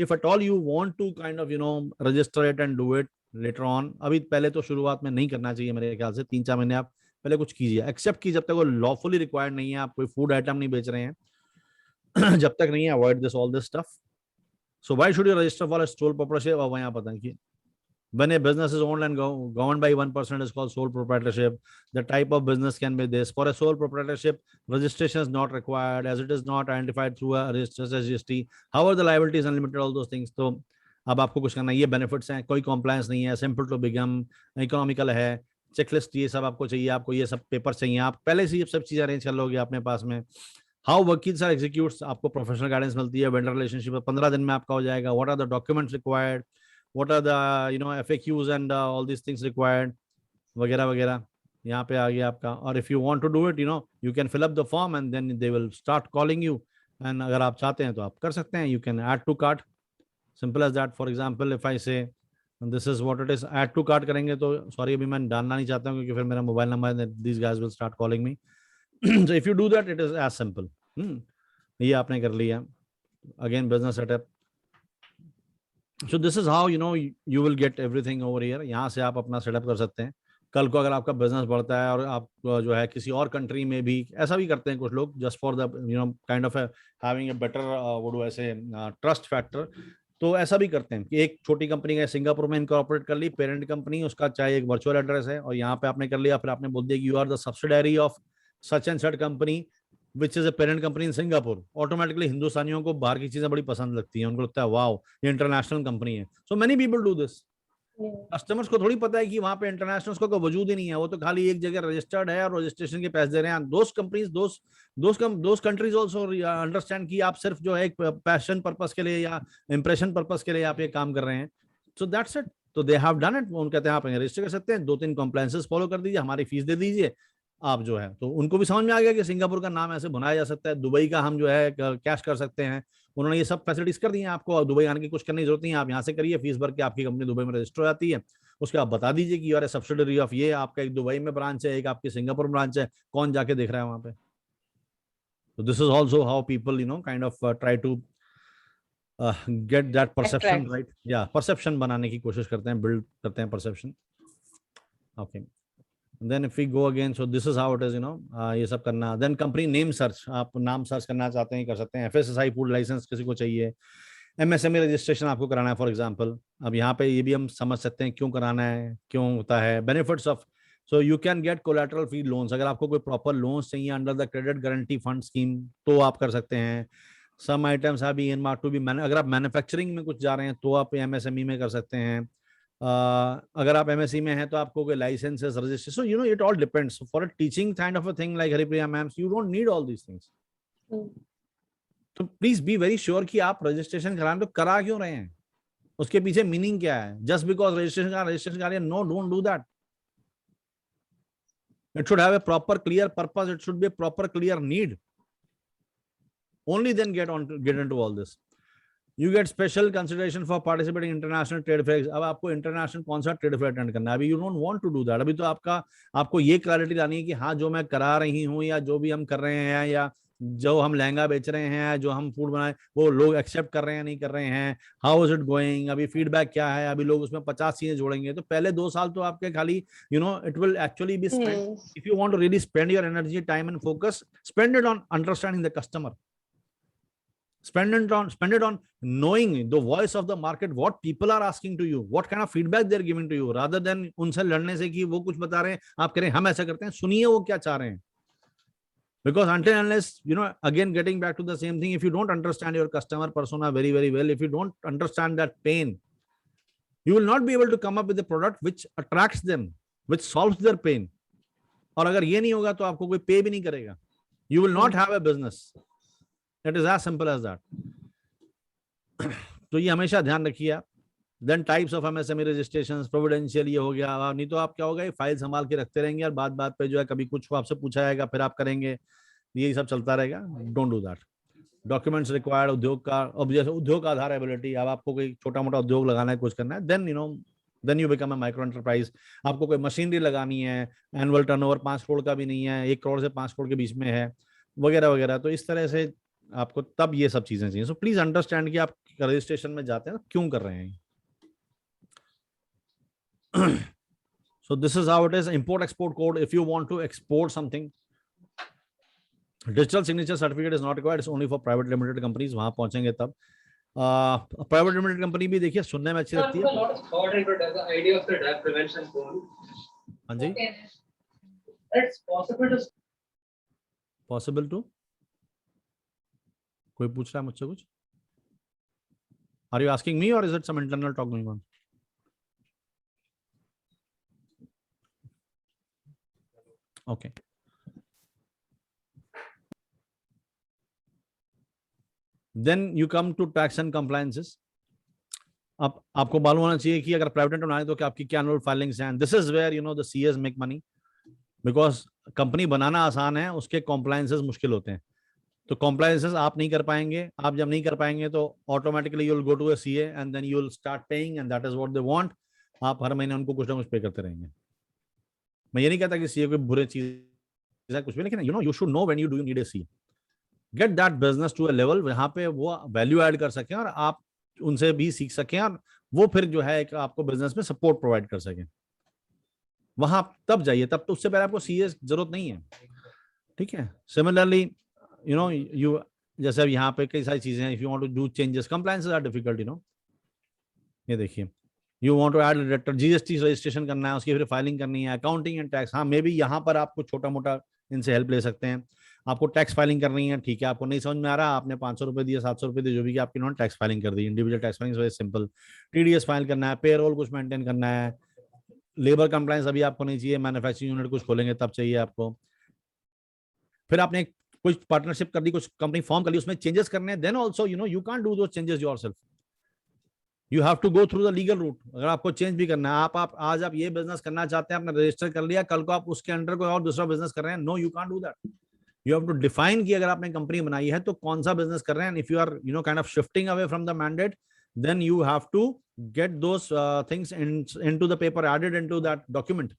if at all you want to kind of register it and do it later on, अभी पहले तो शुरुआत में नहीं करना चाहिए मेरे ख्याल से. 3-4 महीने आप पहले कुछ कीजिए, एक्सेप्ट की जब तक वो लॉफुली रिक्वायर्ड नहीं है, आप कोई फूड आइटम नहीं बेच रहे हैं जब तक नहीं है, avoid this all this stuff. So why should you register for a sole proprietorship? अब यहाँ पता है कि when a business is owned and governed by one person, it is called sole proprietorship. The type of business can be this. For a sole proprietorship, registration is not required as it is not identified through a registered GST. However, the liability is unlimited, all those things. तो अब आपको कुछ करना, ये benefits हैं, कोई compliance नहीं है, सिंपल टू बिकम, इकोनॉमिकल है, चेकलिस्ट ये सब आपको चाहिए, आपको ये सब पेपर चाहिए, आप पहले से ये सब चीजें अरेंज कर लोगे अपने पास में. हाउ वकील सर एग्जीक्यूट्स, आपको प्रोफेशनल गाइडेंस मिलती है, वेंडर रिलेशनशिप 15 दिन में आपका हो जाएगा. What are the documents required, what are the FAQs and all this things required, वगैरह वगैरह यहाँ पे आ गया आपका. और if you want to do it, you can fill up the form and then they will start calling you and अगर आप चाहते हैं तो आप कर सकते हैं, you can add to cart, simple as that. For example if I say this is what it is, add to cart करेंगे तो सॉरी अभी मैं डालना नहीं चाहता हूँ क्योंकि फिर मेरा mobile number, this guys will start calling me. So if you do that it is as simple. ये आपने कर लिया, again business setup. So this is how you will get everything over here. यहाँ से आप अपना सेटअप कर सकते हैं। कल को अगर आपका बिजनेस बढ़ता है और आप जो है किसी और कंट्री में भी, ऐसा भी करते हैं कुछ लोग, just for the kind of having a better वो डू ऐसे ट्रस्ट फैक्टर, तो ऐसा भी करते हैं कि एक छोटी कंपनी है सिंगापुर में इनकॉर्पोरेट कर ली, पेरेंट कंपनी, उसका चाहे एक वर्चुअल एड्रेस है और यहाँ पे आपने कर लिया, फिर आपने बोल दिया कि you are the subsidiary of such and such company which is a parent company in Singapore. Automatically हिंदुस्तानियों को बाहर की चीजें बड़ी पसंद लगती हैं, उनको लगता है वाओ ये इंटरनेशनल कंपनी है। So many people do this. Customers को थोड़ी पता है कि वहां पे इंटरनेशनल को वजूद ही नहीं है, वो तो खाली एक जगह रजिस्टर्ड है और रजिस्ट्रेशन के पैसे दे रहे हैं। Those companies those countries also understand कि आप सिर्फ जो है एक पैशन पर्पस के लिए या इंप्रेशन पर्पस के लिए आप ये काम कर रहे हैं। So that's it. तो दे हैव डन इट। उन कहते हैं आप रजिस्टर कर सकते हैं, 2-3 कॉम्प्लायंसेस फॉलो कर दीजिए, हमारी फीस दे दीजिए आप जो है। तो उनको भी समझ में आ गया कि सिंगापुर का नाम ऐसे बनाया जा सकता है, दुबई का हम जो है कैश कर सकते हैं। उन्होंने ये सब फैसिलिटीज कर दी हैं आपको, दुबई आने की कुछ करने की जरूरत नहीं है, आप यहाँ से करिए, फीस भर के आपकी कंपनी दुबई में रजिस्टर हो जाती है। उसके आप बता दीजिए कि यार सब्सिडरी ऑफ ये, आपका एक दुबई में ब्रांच है, एक आपकी सिंगापुर ब्रांच है, कौन जाके देख रहा है वहां पे। तो this is also how people kind of try to get that perception right, या परसेप्शन बनाने की कोशिश करते हैं, बिल्ड करते हैं perception. Okay, then if we go again, so this is how it is, ये सब करना। then company name search, आप नाम सर्च करना चाहते हैं कर सकते हैं। FSSAI फूड लाइसेंस किसी को चाहिए, MSME रजिस्ट्रेशन आपको कराना है फॉर एग्जांपल। अब यहाँ पे ये भी हम समझ सकते हैं क्यों कराना है, क्यों होता है, benefits of. So you can get collateral free loans, अगर आपको कोई प्रॉपर लोन्स चाहिए under the credit guarantee fund scheme तो आप कर सकते हैं। Some items have been marked to be, अगर आप मैन्युफैक्चरिंग में कुछ जा रहे हैं तो आप MSME में कर सकते हैं। अगर आप MSc में हैं तो आपको कोई licences, registration, so it all depends. For a teaching kind of a thing like Haripriya ma'am, you don't need all these things. तो प्लीज बी वेरी श्योर कि आप रजिस्ट्रेशन कराएं तो करा क्यों रहे हैं, उसके पीछे मीनिंग क्या है। जस्ट बिकॉज रजिस्ट्रेशन करा रहे हैं, no, don't do that. It should have a proper clear purpose, it should be a proper clear need, only then get into all this. You get special consideration for participating in international trade fairs। अब आपको international कौन सा trade fair attend करना है, अभी you don't want to do that. अभी तो आपको ये क्लैरिटी लानी है कि हाँ जो मैं करा रही हूँ या जो भी हम कर रहे हैं या जो हम लहंगा बेच रहे हैं, जो हम फूड बनाए, वो लोग एक्सेप्ट कर रहे हैं नहीं कर रहे हैं, हाउ इज इट गोइंग, अभी फीडबैक क्या है। अभी लोग उसमें 50 चीजें जोड़ेंगे तो पहले 2 साल तो आपके खाली it will actually be spend. If you want to really spend your energy, time and focus, spend it on understanding the customer, spend it on knowing the voice of the market, what people are asking to you, what kind of feedback they're giving to you, rather than उनसे लड़ने से कि वो कुछ बता रहे हैं आप करें हम ऐसा करते हैं। सुनिए वो क्या चाह रहे हैं, because until unless again getting back to the same thing, if you don't understand your customer persona very very well, if you don't understand that pain, you will not be able to come up with a product which attracts them, which solves their pain। और अगर ये नहीं होगा तो आपको कोई पे भी नहीं करेगा, you will not have a business। It is as simple as that। तो ये हमेशा ध्यान रखिए आप। Then types of MSME registrations, providential ये हो गया। नहीं तो आप क्या होगा, फाइल संभाल के रखते रहेंगे और बात पे जो है कभी कुछ आपसे पूछा जाएगा फिर आप करेंगे, ये सब चलता रहेगा। Don't do that. Documents required, उद्योग का, अब जैसे उद्योग का आधार एबिलिटी, अब आपको कोई छोटा मोटा उद्योग लगाना है, कुछ करना है, then you become a micro enterprise. आपको कोई मशीनरी लगानी है, एनुअल टर्नओवर 5 करोड़ का भी नहीं है, 1 करोड़ से 5 करोड़ के बीच में है, वगैरह वगैरह। तो इस तरह से आपको तब ये सब चीजें चाहिए। सो प्लीज अंडरस्टैंड कि आप रजिस्ट्रेशन में जाते हैं तो क्यों कर रहे हैं। So this is how it is। Import export code, if you want to export something, digital signature certificate is not required, it's only for private limited companies। वहां पहुंचेंगे तब। प्राइवेट लिमिटेड कंपनी भी देखिए सुनने में अच्छी लगती है। हाँ जी, पॉसिबल टू, कोई पूछ रहा है मुझसे कुछ? आर यू आस्किंग मी और is it some internal talk going on? Okay, then you come to tax and compliances. अब आपको मालूम होना चाहिए कि अगर प्राइवेट बनाए तो क्या आपकी क्या एनुअल फाइलिंग्स हैं। This is where the CS make money, because company बनाना आसान है, उसके कंप्लायंसेस मुश्किल होते हैं। तो कॉम्प्लायंसेस आप नहीं कर पाएंगे, आप जब नहीं कर पाएंगे तो automatically you will go to a CA and then you will start paying and that is what they want. आप हर महीने उनको कुछ ना कुछ पे करते रहेंगे। मैं ये नहीं कहता कि सीए कोई बुरी चीज है कुछ भी, लेकिन you should know when you do need a CA, get that business to a level वहां पे वो वैल्यू ऐड कर सकें और आप उनसे भी सीख सकें और वो फिर जो है एक आपको बिजनेस में सपोर्ट प्रोवाइड कर सकें, वहां तब जाइए। तब तो उससे पहले आपको सीए जरूरत नहीं है, ठीक है। सिमिलरली यू जैसे अब यहाँ पे कई सारी चीजें हैं, if you want to do changes, compliances are difficult, ये देखिए you want to add director, GST registration करना है, उसकी फिर फाइलिंग करनी है, अकाउंटिंग एंड टैक्स। हाँ मे बी यहाँ पर आपको छोटा मोटा इनसे हेल्प ले सकते हैं। आपको टैक्स फाइलिंग करनी है, ठीक है, आपको नहीं समझ में आ रहा, आपने 500 रुपए दिए, 700 रुपए दिए, जो भी आपकी नॉन टैक्स फाइलिंग कर दी, individual tax filing very simple. TDS file करना है, पेरोल कुछ मेंटेन करना है, लेबर कंप्लायंस अभी आपको नहीं चाहिए, मैन्युफैक्चरिंग यूनिट कुछ खोलेंगे तब चाहिए आपको। फिर आपने कुछ पार्टनरशिप कर दी, कुछ कंपनी फॉर्म कर ली, उसमें चेंजेस करने हैं, then also you can't do those changes yourself, you have to go through the legal route. अगर आपको चेंज भी करना है, आप आज आप ये बिजनेस करना चाहते हैं, आपने रजिस्टर कर लिया, कल को आप उसके अंडर कोई और दूसरा बिजनेस कर रहे हैं, no you can't do that. You have to define कि अगर आपने कंपनी बनाई है तो कौन सा बिजनेस कर रहे हैं। If you are kind of shifting away from the mandate, then you have to get those things into the paper, added into that document.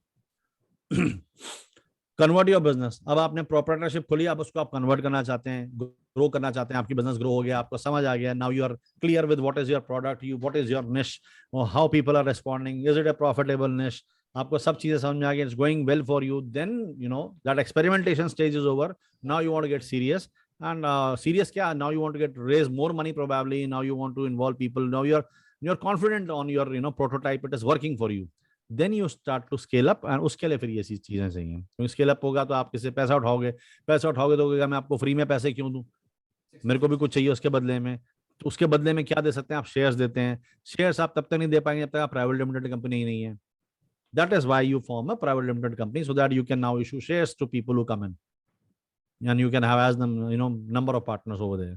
Convert your business. अब आपने प्रोप्राइटरशिप खोली, अब उसको आप कन्वर्ट करना चाहते हैं, ग्रो करना चाहते हैं, आपकी बिजनेस ग्रो हो गया, आपको समझ आ गया, now you are clear with what is your product, what is your niche, how people are responding, is it a profitable niche, आपको सब चीजें समझ में आ गई, it's going well for you, then that experimentation stage is over, now you want to get serious. And serious kya, now you want to raise more money probably, now you want to involve people, now you're confident on your prototype, it is working for you, then you start to scale up। and उसके लिए फिर ये चीजें चाहिए, क्योंकि scale up होगा तो आप किसी पैसा उठाओगे तो मैं आपको फ्री में पैसे क्यों दूं, मेरे को भी कुछ चाहिए उसके बदले में। तो उसके बदले में क्या दे सकते हैं, आप शेयर्स देते हैं। शेयर्स आप तब तक नहीं दे पाएंगे जब तक आप प्राइवेट लिमिटेड कंपनी नहीं है। That is why you form a private limited company, so that you can now issue shares to people who come in and you can have as number of partners over there।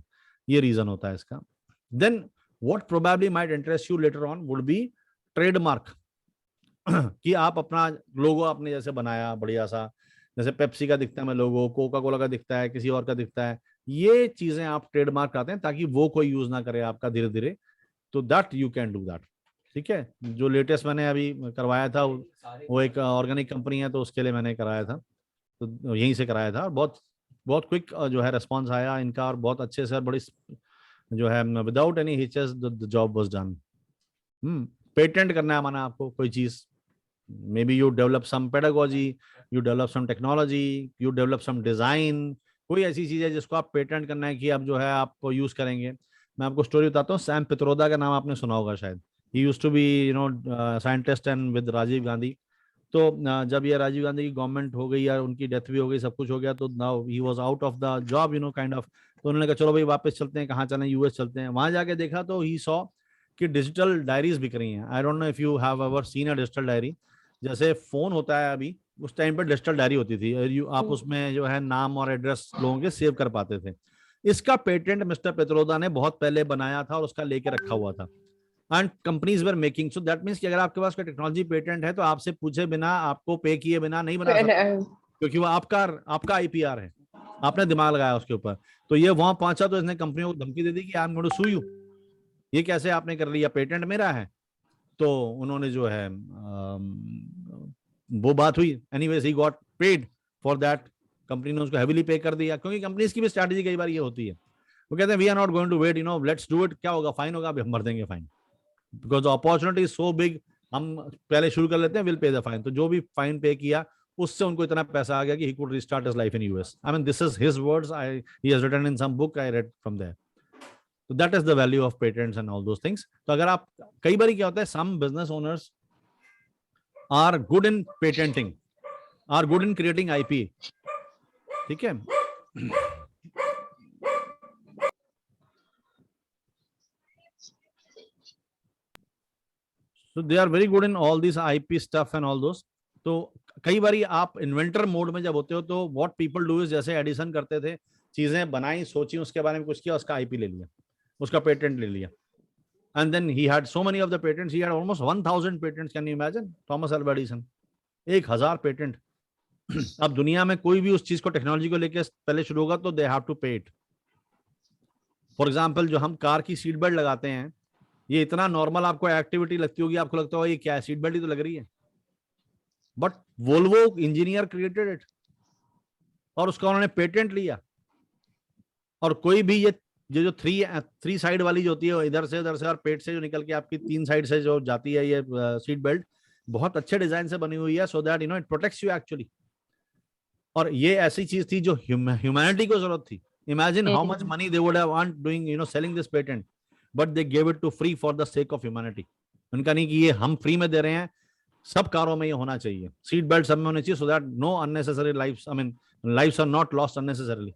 ये reason होता है इसका। Then what probably might interest you later on would be trademark कि आप अपना लोगो आपने जैसे बनाया बढ़िया सा, जैसे पेप्सी का दिखता है मैं लोगो, कोका कोला का दिखता है, किसी और का दिखता है, ये चीजें आप ट्रेडमार्क कराते हैं ताकि वो कोई यूज ना करे आपका धीरे धीरे, तो that you can do that. ठीक है, जो लेटेस्ट मैंने अभी करवाया था वो एक ऑर्गेनिक कंपनी है, तो उसके लिए मैंने कराया था, तो यहीं से कराया था, और बहुत क्विक जो है रिस्पांस आया इनका, और बहुत अच्छे से बड़ी जो है without any hitches the job was done. Patent करना है माना आपको कोई चीज, maybe you develop some pedagogy, you develop some technology, you develop some design, कोई ऐसी चीज है जिसको आप पेटेंट करना है कि अब जो है आप यूज करेंगे। मैं आपको स्टोरी बताता हूँ, सैम पित्रोदा का नाम आपने सुना होगा शायद, he used to be scientist and with Rajiv Gandhi. तो जब ये राजीव गांधी की गवर्नमेंट हो गई या उनकी डेथ भी हो गई, सब कुछ हो गया, तो now he was out of the job kind of, तो उन्होंने कहा चलो भाई वापस चलते हैं, कहाँ चलें, यूएस चलते हैं। वहां जाके देखा तो ही सॉ कि डिजिटल डायरीज बिक रही हैं। आई don't know if you have ever seen a digital diary, जैसे फोन होता है अभी, उस टाइम पर डिजिटल डायरी होती थी, आप उसमें जो है नाम और एड्रेस लोगों के सेव कर पाते थे। इसका पेटेंट मिस्टर पित्रोदा ने बहुत पहले बनाया था और उसका लेके रखा हुआ था, and companies were making. So that means कि अगर आपके पास कोई टेक्नोलॉजी पेटेंट है तो आपसे पूछे बिना, आपको पे किए बिना नहीं बना सकते, क्योंकि वो आपका आईपीआर है, आपने दिमाग लगाया उसके ऊपर। तो ये वहां पहुंचा तो इसने कंपनियों को धमकी दे दी कि I am going to sue you, ये कैसे आपने कर लिया, पेटेंट मेरा है। तो उन्होंने जो है वो बात हुई, anyways he got paid for that, company ने उसको हेवीली पे कर दिया, क्योंकि कंपनीज की भी स्ट्रैटेजी कई बार ये होती है, वो कहते हैं we are not going to wait, let's do it, क्या होगा, फाइन होगा, अभी हम भर देंगे fine, because the opportunity is so big, हम पहले शुरू कर लेते हैं, विल पे द फाइन। तो जो भी फाइन पे किया उससे उनको इतना पैसा आ गया कि he could restart his life in US. I mean, this is his words. He has written in some book I read from there. So that is the value of patents and all those things. तो अगर आप, कई बार क्या होता है, some business owners are good in patenting, are good in creating IP. ठीक है, so they are very good in all these IP stuff and all those. तो कई बार आप इन्वेंटर मोड में जब होते हो तो व्हाट पीपल डू इज, जैसे एडिसन करते थे, चीजें बनाई, सोची, उसके बारे में कुछ किया, उसका आईपी ले लिया, उसका पेटेंट ले लिया, and then he had so many of the patents, he had almost 1000 patents. Can you imagine? Thomas Alva Edison 1000 patent. अब दुनिया में कोई भी उस चीज को, टेक्नोलॉजी को लेकर पहले शुरू होगा तो दे हैव टू पे इट, फॉर एग्जाम्पल जो हम कार की सीट बेल्ट लगाते हैं, ये इतना नॉर्मल आपको एक्टिविटी लगती होगी, आपको लगता होगा ये क्या है, सीट बेल्ट ही तो लग रही है, but Volvo engineer created it और उसका उन्होंने पेटेंट लिया। और कोई भी ये जो थ्री साइड वाली जो होती है, इधर से और पेट से जो निकल के आपकी 3 साइड से जो जाती है ये सीट बेल्ट, बहुत अच्छे डिजाइन से बनी हुई है, so that it protects you actually. और ये ऐसी चीज थी जो ह्यूमैनिटी को जरूरत थी। Imagine how much money they would have earned doing selling this patent, but they gave it to free for the sake of humanity. उनका नहीं कि ये हम फ्री में दे रहे हैं, सब कारों में ये होना चाहिए, सीट बेल्ट सब में होनी चाहिए, so that no unnecessary lifes, I mean lifes are not lost unnecessarily,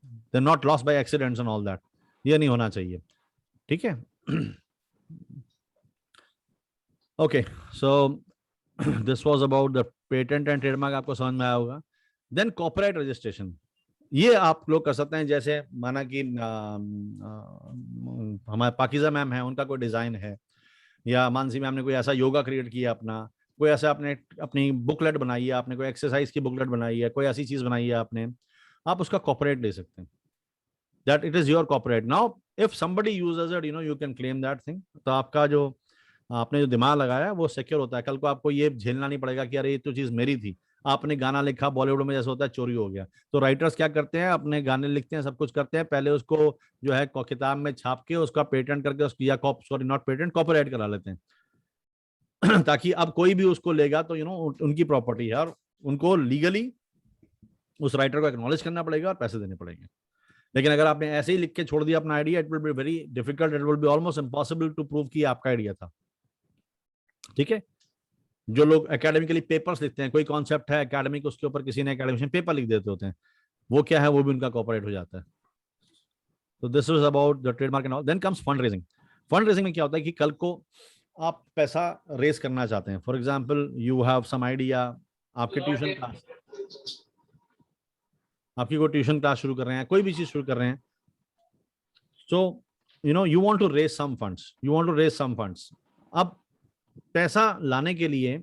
they are not lost by accidents and all that. ये नहीं होना चाहिए, ठीक है। Okay, so this was about the patent and trademark, आपको समझ में आया होगा। देन कॉपीराइट रजिस्ट्रेशन, ये आप लोग कर सकते हैं। जैसे माना कि हमारे पाकिजा मैम है, उनका कोई डिजाइन है, या मानसी मैम ने कोई ऐसा योगा क्रिएट किया अपना, कोई ऐसा आपने अपनी बुकलेट बनाई है, आपने कोई एक्सरसाइज की बुकलेट बनाई है, कोई ऐसी चीज बनाई है आपने, आप उसका कॉपीराइट ले सकते हैं, that it is your copyright. Now if somebody uses it, you can claim that thing. तो आपका जो आपने जो दिमाग लगाया वो सिक्योर होता है, कल को आपको ये झेलना नहीं पड़ेगा कि अरे ये तो चीज मेरी थी, आपने गाना लिखा, बॉलीवुड में जैसे होता है चोरी हो गया। तो राइटर्स क्या करते हैं, अपने गाने लिखते हैं, सब कुछ करते हैं, पहले उसको जो है किताब में छाप के उसका पेटेंट करके या सॉरी नॉट पेटेंट, कॉपीराइट करा लेते हैं ताकि अब कोई भी उसको लेगा तो उनकी प्रॉपर्टी है, और उनको लीगली उस राइटर को एक्नॉलेज करना पड़ेगा और पैसे देने पड़ेंगे। लेकिन अगर आपने ऐसे ही लिख के छोड़ दिया अपना idea, it will be very difficult, it will be almost impossible to prove कि आपका आइडिया था, ठीक है। जो लोग एकेडमिकली पेपर्स लिखते हैं, कोई कॉन्सेप्ट है एकेडमिक, उसके ऊपर किसी ने एकेडमिशियन पेपर लिख देते होते हैं, वो क्या है, वो भी उनका कॉपीराइट हो जाता है। तो this is about the trademark and all. Then comes fund raising. Fund raising में क्या होता है कि कल को आप पैसा रेज करना चाहते हैं, for example you have some idea, आपके ट्यूशन क्लास, आपकी कोई ट्यूशन क्लास शुरू कर रहे हैं, कोई भी चीज शुरू कर रहे हैं, so you want to raise some funds, अब पैसा लाने के लिए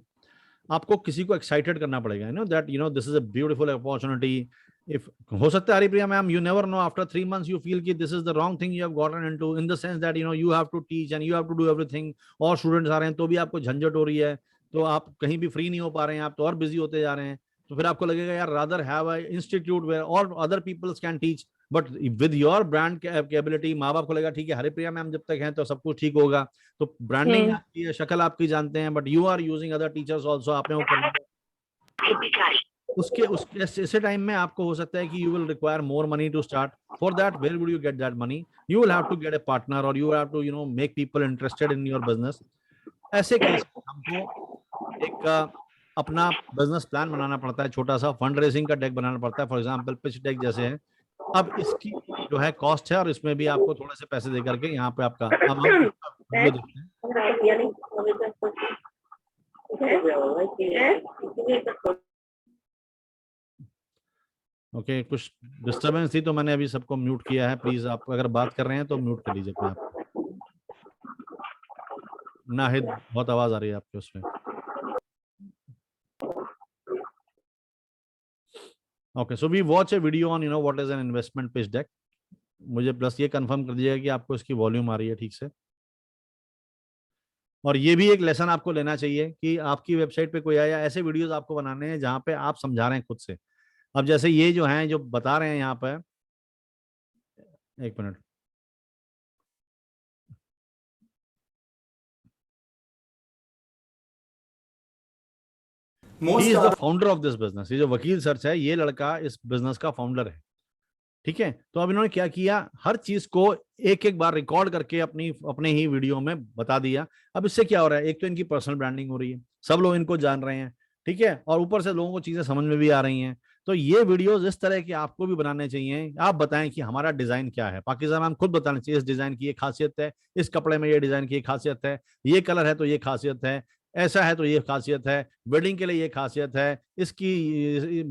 आपको किसी को एक्साइटेड करना पड़ेगा, that this is a beautiful opportunity. If हो सकता है Haripriya ma'am, you never know, after 3 months you feel कि this is the wrong thing you have gotten into, in the sense that you have to teach and you have to do everything, और students आ रहे हैं तो भी आपको झंझट हो रही है, तो आप कहीं भी फ्री नहीं हो पा रहे हैं, आप तो और बिजी होते जा रहे हैं। तो फिर आपको लगेगा यार rather have a institute where all other peoples can teach, but with your brand capability, माँ बाप को लगेगा ठीक है हरिप्रिया मैम जब तक हैं तो सब कुछ ठीक होगा, तो ब्रांडिंग आपकी है, शक्ल आपकी जानते हैं, but you are using other teachers also, आपने वो करना उसके ऐसे टाइम में आपको हो सकता है कि you will require more money to start. For that where would you get that money? You will have to get a partner, और you have to make people interested in your business. ऐसे case हमको एक अपना business plan बनाना पड़ता है, छोटा सा fund raising का डेक बनाना पड़ता है, फॉर एग्जांपल पिच डेक जैसे है। अब इसकी जो है कॉस्ट है, और इसमें भी आपको थोड़े से पैसे दे करके यहाँ पे आपका अमाउंट देखते हैं। ओके, कुछ डिस्टर्बेंस थी तो मैंने अभी सबको म्यूट किया है। प्लीज आप अगर बात कर रहे हैं तो म्यूट कर लीजिए अपने आप। नाहिद, बहुत आवाज आ रही है आपके उसमें। Okay, so we watch a video on what is an investment pitch deck. मुझे प्लस ये कंफर्म कर दीजिएगा कि आपको इसकी वॉल्यूम आ रही है ठीक से। और ये भी एक लेसन आपको लेना चाहिए कि आपकी वेबसाइट पे कोई आया, ऐसे वीडियोस आपको बनाने हैं जहां पे आप समझा रहे हैं खुद से। अब जैसे ये जो हैं जो बता रहे हैं यहाँ पे, एक minute, he is the founder of this business. ये जो वकील सर्च है, ये लड़का इस बिजनेस का फाउंडर है, ठीक है। तो अब इन्होंने क्या किया, हर चीज को एक एक बार रिकॉर्ड करके अपने ही वीडियो में बता दिया। अब इससे क्या हो रहा है, एक तो इनकी पर्सनल ब्रांडिंग हो रही है, सब लोग इनको जान रहे हैं, ठीक है, और ऊपर से लोगों को चीजें समझ में भी आ रही हैं। तो ये वीडियोस इस तरह के आपको भी बनाने चाहिए। आप बताएं कि हमारा डिजाइन क्या है। पाकिस्तान मैम खुद बताना चाहिए, इस डिजाइन की ये खासियत है, इस कपड़े में ये डिजाइन की खासियत है, ये कलर है तो ये खासियत है, ऐसा है तो ये खासियत है, वेडिंग के लिए ये खासियत है, इसकी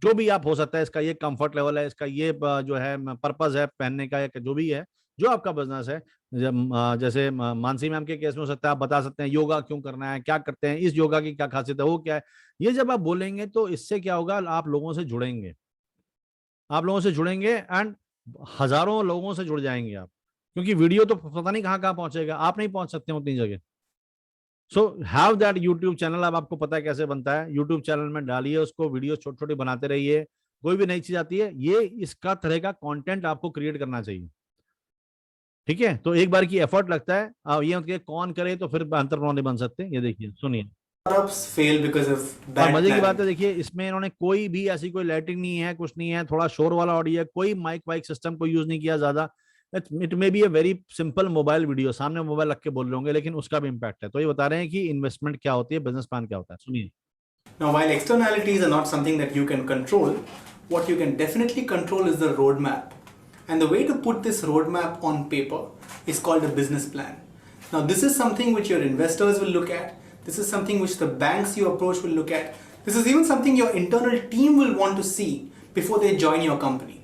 जो भी आप हो सकता है, इसका ये कंफर्ट लेवल है, इसका ये जो है पर्पस है पहनने का, जो भी है, जो आपका बिजनेस है। जैसे मानसी मैम के केस में हो सकता है आप बता सकते हैं योगा क्यों करना है, क्या करते हैं, इस योगा की क्या खासियत है, वो क्या है। ये जब आप बोलेंगे तो इससे क्या होगा, आप लोगों से जुड़ेंगे, एंड हजारों लोगों से जुड़ जाएंगे आप, क्योंकि वीडियो तो पता नहीं कहाँ कहाँ पहुंचेगा, आप नहीं पहुंच सकते उतनी जगह। So have that YouTube channel. अब आपको पता है कैसे बनता है, यूट्यूब चैनल में डालिए उसको, वीडियो छोटे छोटे बनाते रहिए, कोई भी नई चीज आती है, ये इसका तरह का कंटेंट आपको क्रिएट करना चाहिए, ठीक है। तो एक बार की एफर्ट लगता है, अब ये मतलब कौन करे तो फिर एंटरप्रेन्योर नहीं बन सकते। ये देखिए सुनिए, startups fail because of और bad मजे की planning. बात है देखिए, इसमें इन्होंने कोई भी ऐसी कोई लाइटिंग नहीं है, कुछ नहीं है, थोड़ा शोर वाला ऑडियो है, कोई माइक वाइक सिस्टम को यूज नहीं किया ज्यादा। It may be a very simple mobile video, सामने मोबाइल रख के बोल रहे होंगे, लेकिन उसका भी इम्पैक्ट है। तो ये बता रहे हैं कि इन्वेस्टमेंट क्या होती है, बिजनेस प्लान क्या होता है, सुनिए। Now, while externalities are not something that you can control, what you can definitely control is the roadmap. And the way to put this roadmap on paper is called a business plan. Now, this is something which your investors will look at. This is something which the banks you approach will look at. This is even something your internal team will want to see before they join your company.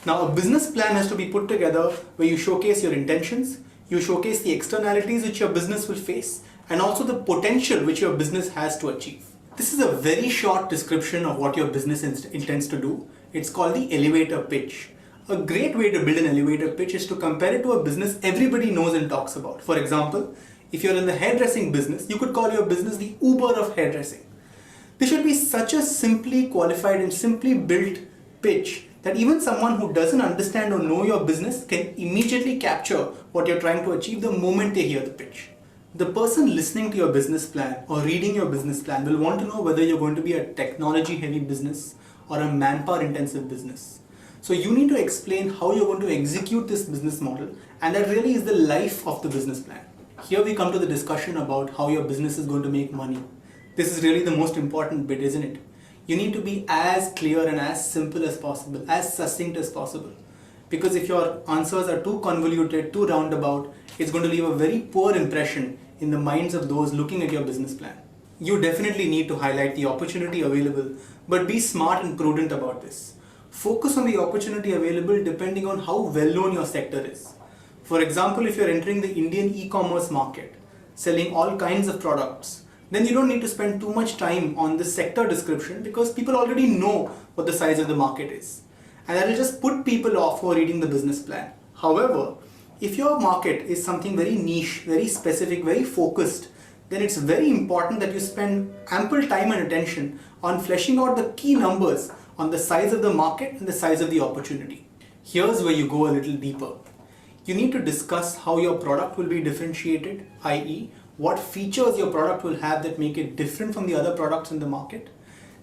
Now, a business plan has to be put together where you showcase your intentions, you showcase the externalities which your business will face, and also the potential which your business has to achieve. This is a very short description of what your business intends to do. It's called the elevator pitch. A great way to build an elevator pitch is to compare it to a business everybody knows and talks about. For example, if you're in the hairdressing business, you could call your business the Uber of hairdressing. This should be such a simply qualified and simply built pitch that even someone who doesn't understand or know your business can immediately capture what you're trying to achieve the moment they hear the pitch. The person listening to your business plan or reading your business plan will want to know whether you're going to be a technology heavy business or a manpower intensive business. So you need to explain how you're going to execute this business model, and that really is the life of the business plan. Here we come to the discussion about how your business is going to make money. This is really the most important bit, isn't it? You need to be as clear and as simple as possible, as succinct as possible. Because if your answers are too convoluted, too roundabout, it's going to leave a very poor impression in the minds of those looking at your business plan. You definitely need to highlight the opportunity available, but be smart and prudent about this. Focus on the opportunity available depending on how well known your sector is. For example, if you're entering the Indian e-commerce market, selling all kinds of products, then you don't need to spend too much time on the sector description because people already know what the size of the market is. And that will just put people off for reading the business plan. However, if your market is something very niche, very specific, very focused, then it's very important that you spend ample time and attention on fleshing out the key numbers on the size of the market and the size of the opportunity. Here's where you go a little deeper. You need to discuss how your product will be differentiated, i.e., what features your product will have that make it different from the other products in the market.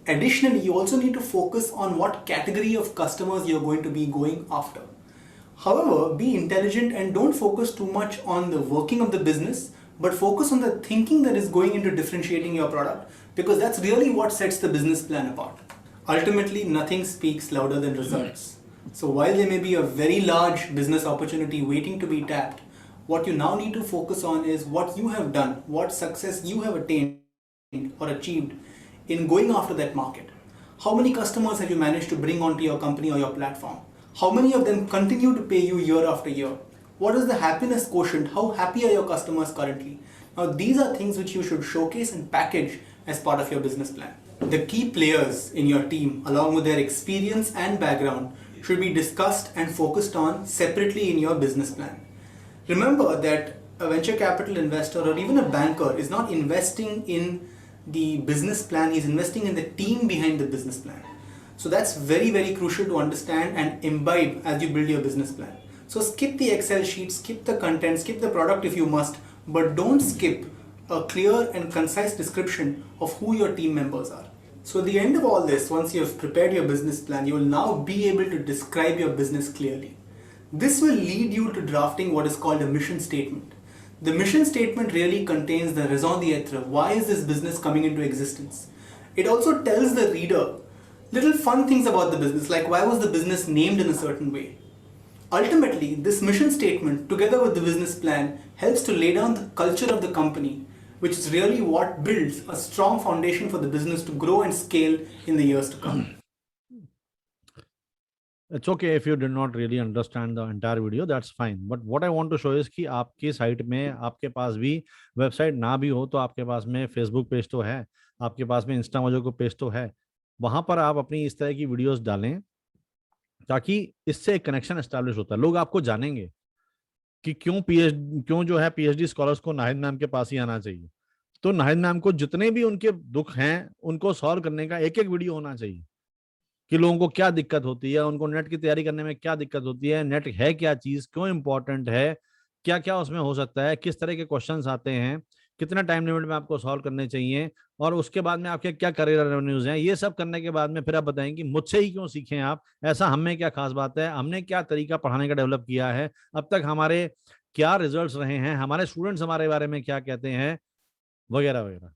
Additionally, you also need to focus on what category of customers you're going to be going after. However, be intelligent and don't focus too much on the working of the business, but focus on the thinking that is going into differentiating your product, because that's really what sets the business plan apart. Ultimately, nothing speaks louder than results. So while there may be a very large business opportunity waiting to be tapped, what you now need to focus on is what you have done, what success you have attained or achieved in going after that market. How many customers have you managed to bring onto your company or your platform? How many of them continue to pay you year after year? What is the happiness quotient? How happy are your customers currently? Now, these are things which you should showcase and package as part of your business plan. The key players in your team, along with their experience and background, should be discussed and focused on separately in your business plan. Remember that a venture capital investor or even a banker is not investing in the business plan, he's investing in the team behind the business plan. So that's very, very crucial to understand and imbibe as you build your business plan. So skip the Excel sheet, skip the content, skip the product if you must, but don't skip a clear and concise description of who your team members are. So at the end of all this, once you have prepared your business plan, you will now be able to describe your business clearly. This will lead you to drafting what is called a mission statement. The mission statement really contains the raison d'etre. Why is this business coming into existence? It also tells the reader little fun things about the business, like why was the business named in a certain way. Ultimately, this mission statement, together with the business plan, helps to lay down the culture of the company, which is really what builds a strong foundation for the business to grow and scale in the years to come. It's okay if you did not really understand the entire video, that's fine. But what I want to show is कि आपकी site में आपके पास भी website ना भी हो तो आपके पास में फेसबुक पेज तो है, आपके पास में इंस्टा मजो को पेज तो है, वहां पर आप अपनी इस तरह की वीडियोस डालें ताकि इससे एक कनेक्शन एस्टैब्लिश होता है, लोग आपको जानेंगे कि क्यों जो है पीएचडी स्कॉलर्स को नाहिद मैम के पास ही आना चाहिए। तो नाहिद मैम को जितने भी उनके दुख हैं उनको सॉल्व करने का एक एक वीडियो होना चाहिए, कि लोगों को क्या दिक्कत होती है, उनको नेट की तैयारी करने में क्या दिक्कत होती है, नेट है क्या चीज, क्यों इंपॉर्टेंट है, क्या क्या उसमें हो सकता है, किस तरह के क्वेश्चंस आते हैं, कितना टाइम लिमिट में आपको सॉल्व करने चाहिए, और उसके बाद में आपके क्या करियर रेवेन्यूज हैं। ये सब करने के बाद में फिर आप बताएं कि मुझसे ही क्यों सीखें आप, ऐसा हमें क्या खास बात है, हमने क्या तरीका पढ़ाने का डेवलप किया है, अब तक हमारे क्या रिजल्ट्स रहे हैं, हमारे स्टूडेंट्स हमारे बारे में क्या कहते हैं, वगैरह वगैरह।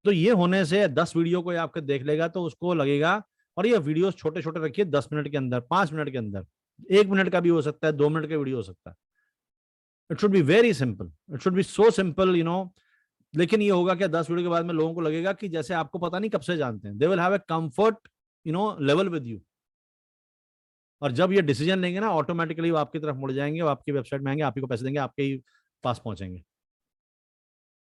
तो ये होने से 10 वीडियो कोई आपके देख लेगा तो उसको लगेगा, और ये वीडियोस छोटे छोटे रखिए, 10 मिनट के अंदर, 5 मिनट के अंदर, 1 मिनट का भी हो सकता है, 2 मिनट का वीडियो हो सकता है। It should be very simple, it should be so simple, लेकिन ये होगा क्या, 10 वीडियो के बाद में लोगों को लगेगा कि जैसे आपको पता नहीं कब से जानते हैं, they will have a comfort level with you. और जब ये डिसीजन लेंगे ना, ऑटोमेटिकली वो आपकी तरफ मुड़ जाएंगे, वो आपकी वेबसाइट में आएंगे, आप ही को पैसे देंगे, आपके ही पास पहुंचेंगे।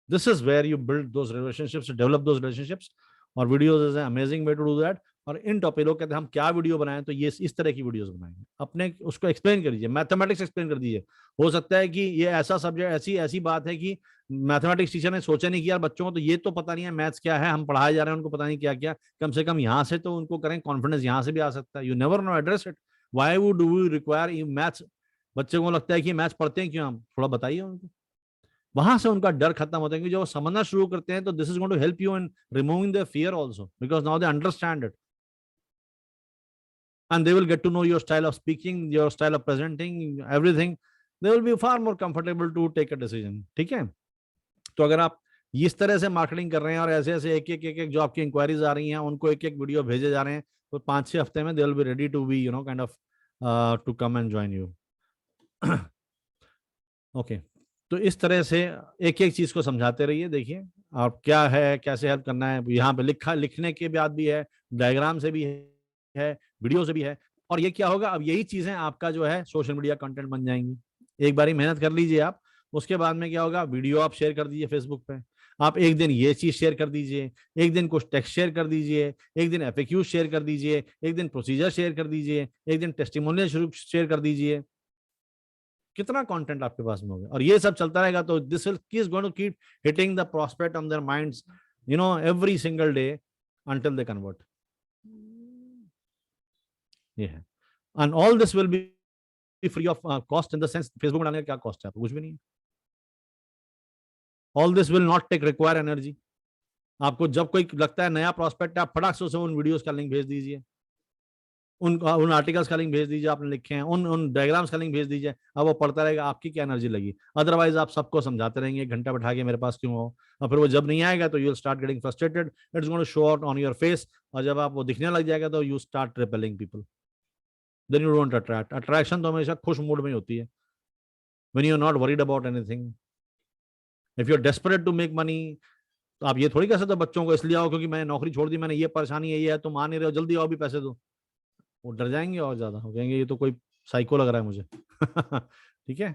This is where you build those relationships, develop those relationships, और videos is amazing way to do that. और इन टॉपिक लोग कहते हैं हम क्या वीडियो बनाएं, तो ये इस तरह की वीडियोस बनाएंगे, अपने उसको एक्सप्लेन कर दीजिए, मैथमेटिक्स एक्सप्लेन कर दीजिए। हो सकता है कि ये ऐसा सब्जेक्ट, ऐसी ऐसी बात है कि मैथमेटिक्स टीचर ने सोचा नहीं कि यार बच्चों को तो ये तो पता नहीं है मैथ्स क्या है, हम पढ़ाए जा रहे हैं उनको पता नहीं क्या क्या, कम से कम यहाँ से तो उनको करें, कॉन्फिडेंस यहाँ से भी आ सकता है। You never know, address it. Why would we require maths, बच्चे को लगता है कि मैथ्स पढ़ते हैं क्यों, हम थोड़ा बताइए उनको, वहां से उनका डर खत्म होता है। कि जो समझना शुरू करते हैं तो this is going to help you in removing their fear also, because now they understand it and they will get to know your style of speaking, your style of presenting, everything. They will be far more comfortable to take a decision. ठीक है, तो अगर आप इस तरह से marketing कर रहे हैं और ऐसे ऐसे एक एक जो आपकी इंक्वायरीज आ रही हैं उनको एक एक वीडियो भेजे जा रहे हैं, तो 5-6 हफ्ते में they will be ready to be kind of to come and join you. Okay, तो इस तरह से एक एक चीज को समझाते रहिए। देखिए आप क्या है, कैसे हेल्प करना है, यहाँ पे लिखने के बाद भी है, डायग्राम से भी है, वीडियो से भी है। और ये क्या होगा, अब यही चीजें आपका जो है सोशल मीडिया कंटेंट बन जाएंगी। एक बारी मेहनत कर लीजिए आप, उसके बाद में क्या होगा, वीडियो आप शेयर कर दीजिए फेसबुक पे, आप एक दिन ये चीज शेयर कर दीजिए, एक दिन कुछ टेक्स्ट शेयर कर दीजिए, एक दिन एफएक्यू शेयर कर दीजिए, एक दिन प्रोसीजर शेयर कर दीजिए, एक दिन टेस्टिमोनियल शेयर कर दीजिए। कितना कंटेंट आपके पास में होगा, और ये सब चलता रहेगा तो this will is going to keep hitting the prospect on their minds every single day until they convert. ये है, and all this will be free of cost, in the sense Facebook बनाने का क्या कॉस्ट है, कुछ भी नहीं है। All this will not take require energy. आपको जब कोई लगता है नया प्रॉस्पेक्ट है, आप फटाक से उसे उन वीडियोस का लिंक भेज दीजिए, उन आर्टिकल्स का लिंक भेज दीजिए आपने लिखे हैं, उन डायग्राम्स का लिंक भेज दीजिए, अब वो पढ़ता रहेगा, आपकी क्या एनर्जी लगी। अदरवाइज आप सबको समझाते रहेंगे, 1 घंटा बैठा के मेरे पास क्यों हो, और फिर वो जब नहीं आएगा तो you will start getting frustrated, it's going to show out on your face, और जब आप वो दिखने लग जाएगा तो you start repelling people, then you don't attract. Attraction तो हमेशा खुश मूड में होती है, when you are not worried about anything. If you are desperate to make money, तो आप ये थोड़ी कह सकते बच्चों को इसलिए आओ क्योंकि मैंने नौकरी छोड़ दी, मैंने ये परेशानी है, ये है, तुम आ नहीं रहे हो, जल्दी आओ भी पैसे दो। वो डर जाएंगे और ज्यादा, हो कहेंगे ये तो कोई साइको लग रहा है मुझे। ठीक है।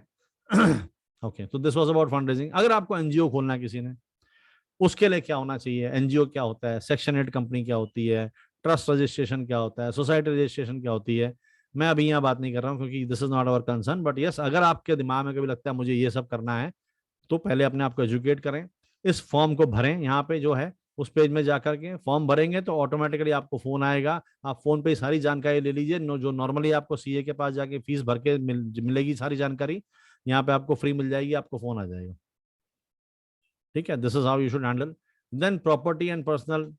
ओके, तो this was about fund raising. अगर आपको एनजीओ खोलना है किसी ने, उसके लिए क्या होना चाहिए, एनजीओ क्या होता है, सेक्शन 8 कंपनी क्या होती है, ट्रस्ट रजिस्ट्रेशन क्या होता है, सोसाइटी रजिस्ट्रेशन क्या होती है, मैं अभी यहाँ बात नहीं कर रहा हूँ क्योंकि this is not our concern. But yes, अगर आपके दिमाग में कभी लगता है मुझे ये सब करना है, तो पहले अपने आप को एजुकेट करें, इस फॉर्म को भरें, यहाँ पे जो है उस पेज में जाकर के फॉर्म भरेंगे तो ऑटोमेटिकली आपको फोन आएगा, आप फोन पे सारी जानकारी ले लीजिए, जो नॉर्मली आपको सीए के पास जाके फीस भर के मिलेगी सारी जानकारी, यहाँ पे आपको फ्री मिल जाएगी, आपको फोन आ जाएगा। ठीक है, this is how you should handle. Then property and personal,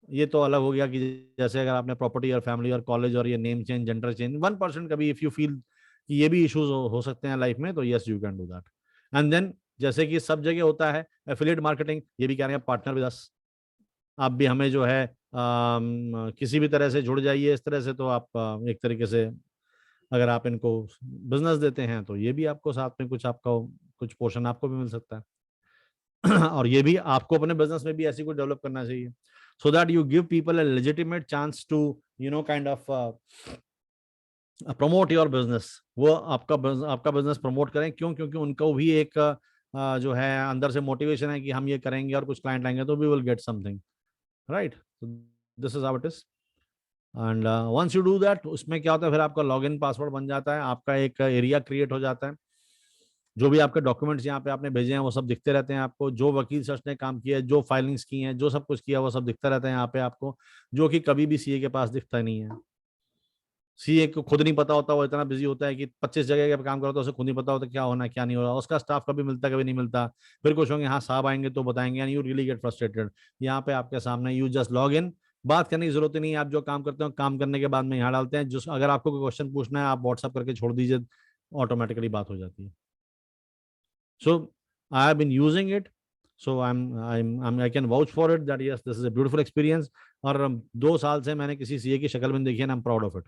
ये तो अलग हो गया कि जैसे अगर आपने प्रॉपर्टी और फैमिली और कॉलेज और ये नेम चेंज, जेंडर चेंज, 1% कभी इफ यू फील कि ये भी इश्यूज हो सकते हैं लाइफ में, तो yes you can do that. And then जैसे कि सब जगह होता है एफिलिएट मार्केटिंग, ये भी कह रहे हैं पार्टनर विद अस, आप भी हमें जो है किसी भी तरह से जुड़ जाइए इस तरह से, तो आप एक तरीके से अगर आप इनको बिजनेस देते हैं तो ये भी आपको साथ में कुछ आपका कुछ पोर्शन आपको भी मिल सकता है। और ये भी आपको अपने बिजनेस में भी ऐसी कुछ डेवलप करना चाहिए, so that you give people a legitimate chance to kind of promote your business. वो आपका बिजनेस प्रमोट करें, क्यों, क्योंकि उनको भी एक जो है अंदर से मोटिवेशन है कि हम ये करेंगे और कुछ क्लाइंट आएंगे तो we will get something, right. This is how it is. And once you do that, उसमें क्या होता है, फिर आपका लॉगिन पासवर्ड बन जाता है, आपका एक एरिया क्रिएट हो जाता है, जो भी आपके डॉक्यूमेंट्स यहाँ पे आपने भेजे हैं वो सब दिखते रहते हैं आपको, जो वकील सर्च ने काम किया है, जो फाइलिंग्स की हैं, जो सब कुछ किया वो सब दिखता रहता है यहाँ पे आपको, जो कि कभी भी सीए के पास दिखता नहीं है। सीए को खुद नहीं पता होता, वो इतना बिजी होता है कि 25 जगह पे काम करता है, उसे खुद नहीं पता होता क्या होना क्या नहीं हो रहा, उसका स्टाफ कभी मिलता कभी नहीं मिलता, फिर कुछ होंगे हाँ साहब आएंगे तो बताएंगे, and you really get frustrated. यहाँ पे आपके सामने यू जस्ट लॉग इन, बात करने की जरूरत ही नहीं है, आप जो काम करते हो काम करने के बाद में यहाँ डालते हैं, जो अगर आपको कोई क्वेश्चन पूछना है आप व्हाट्सअप करके छोड़ दीजिए, ऑटोमेटिकली बात हो जाती है। So I have been using it, so I can vouch for it that yes, this is a beautiful experience. और 2 साल से मैंने किसी सीए की शक्ल में देखी है, I'm proud of it.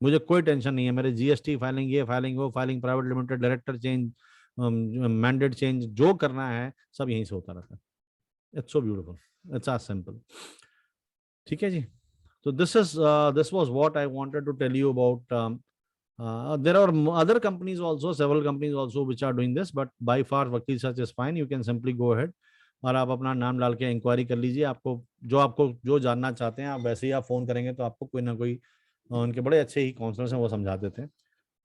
मुझे कोई टेंशन नहीं है, मेरे जीएसटी फाइलिंग, ये फाइलिंग, वो filing, private limited, director change, mandate change, जो करना है सब यहीं से होता रहता है। It's so beautiful, it's as simple. ठीक है जी, तो this was what I wanted to tell you about. There are other companies also, several companies also which are doing this, but by far Vakil Search is fine. You can simply go ahead और आप अपना नाम डाल के inquiry कर लीजिए, आपको जो जानना चाहते हैं आप वैसे ही आप फोन करेंगे तो आपको कोई ना कोई उनके बड़े अच्छे ही काउंसलर्स हैं वो समझा देते हैं।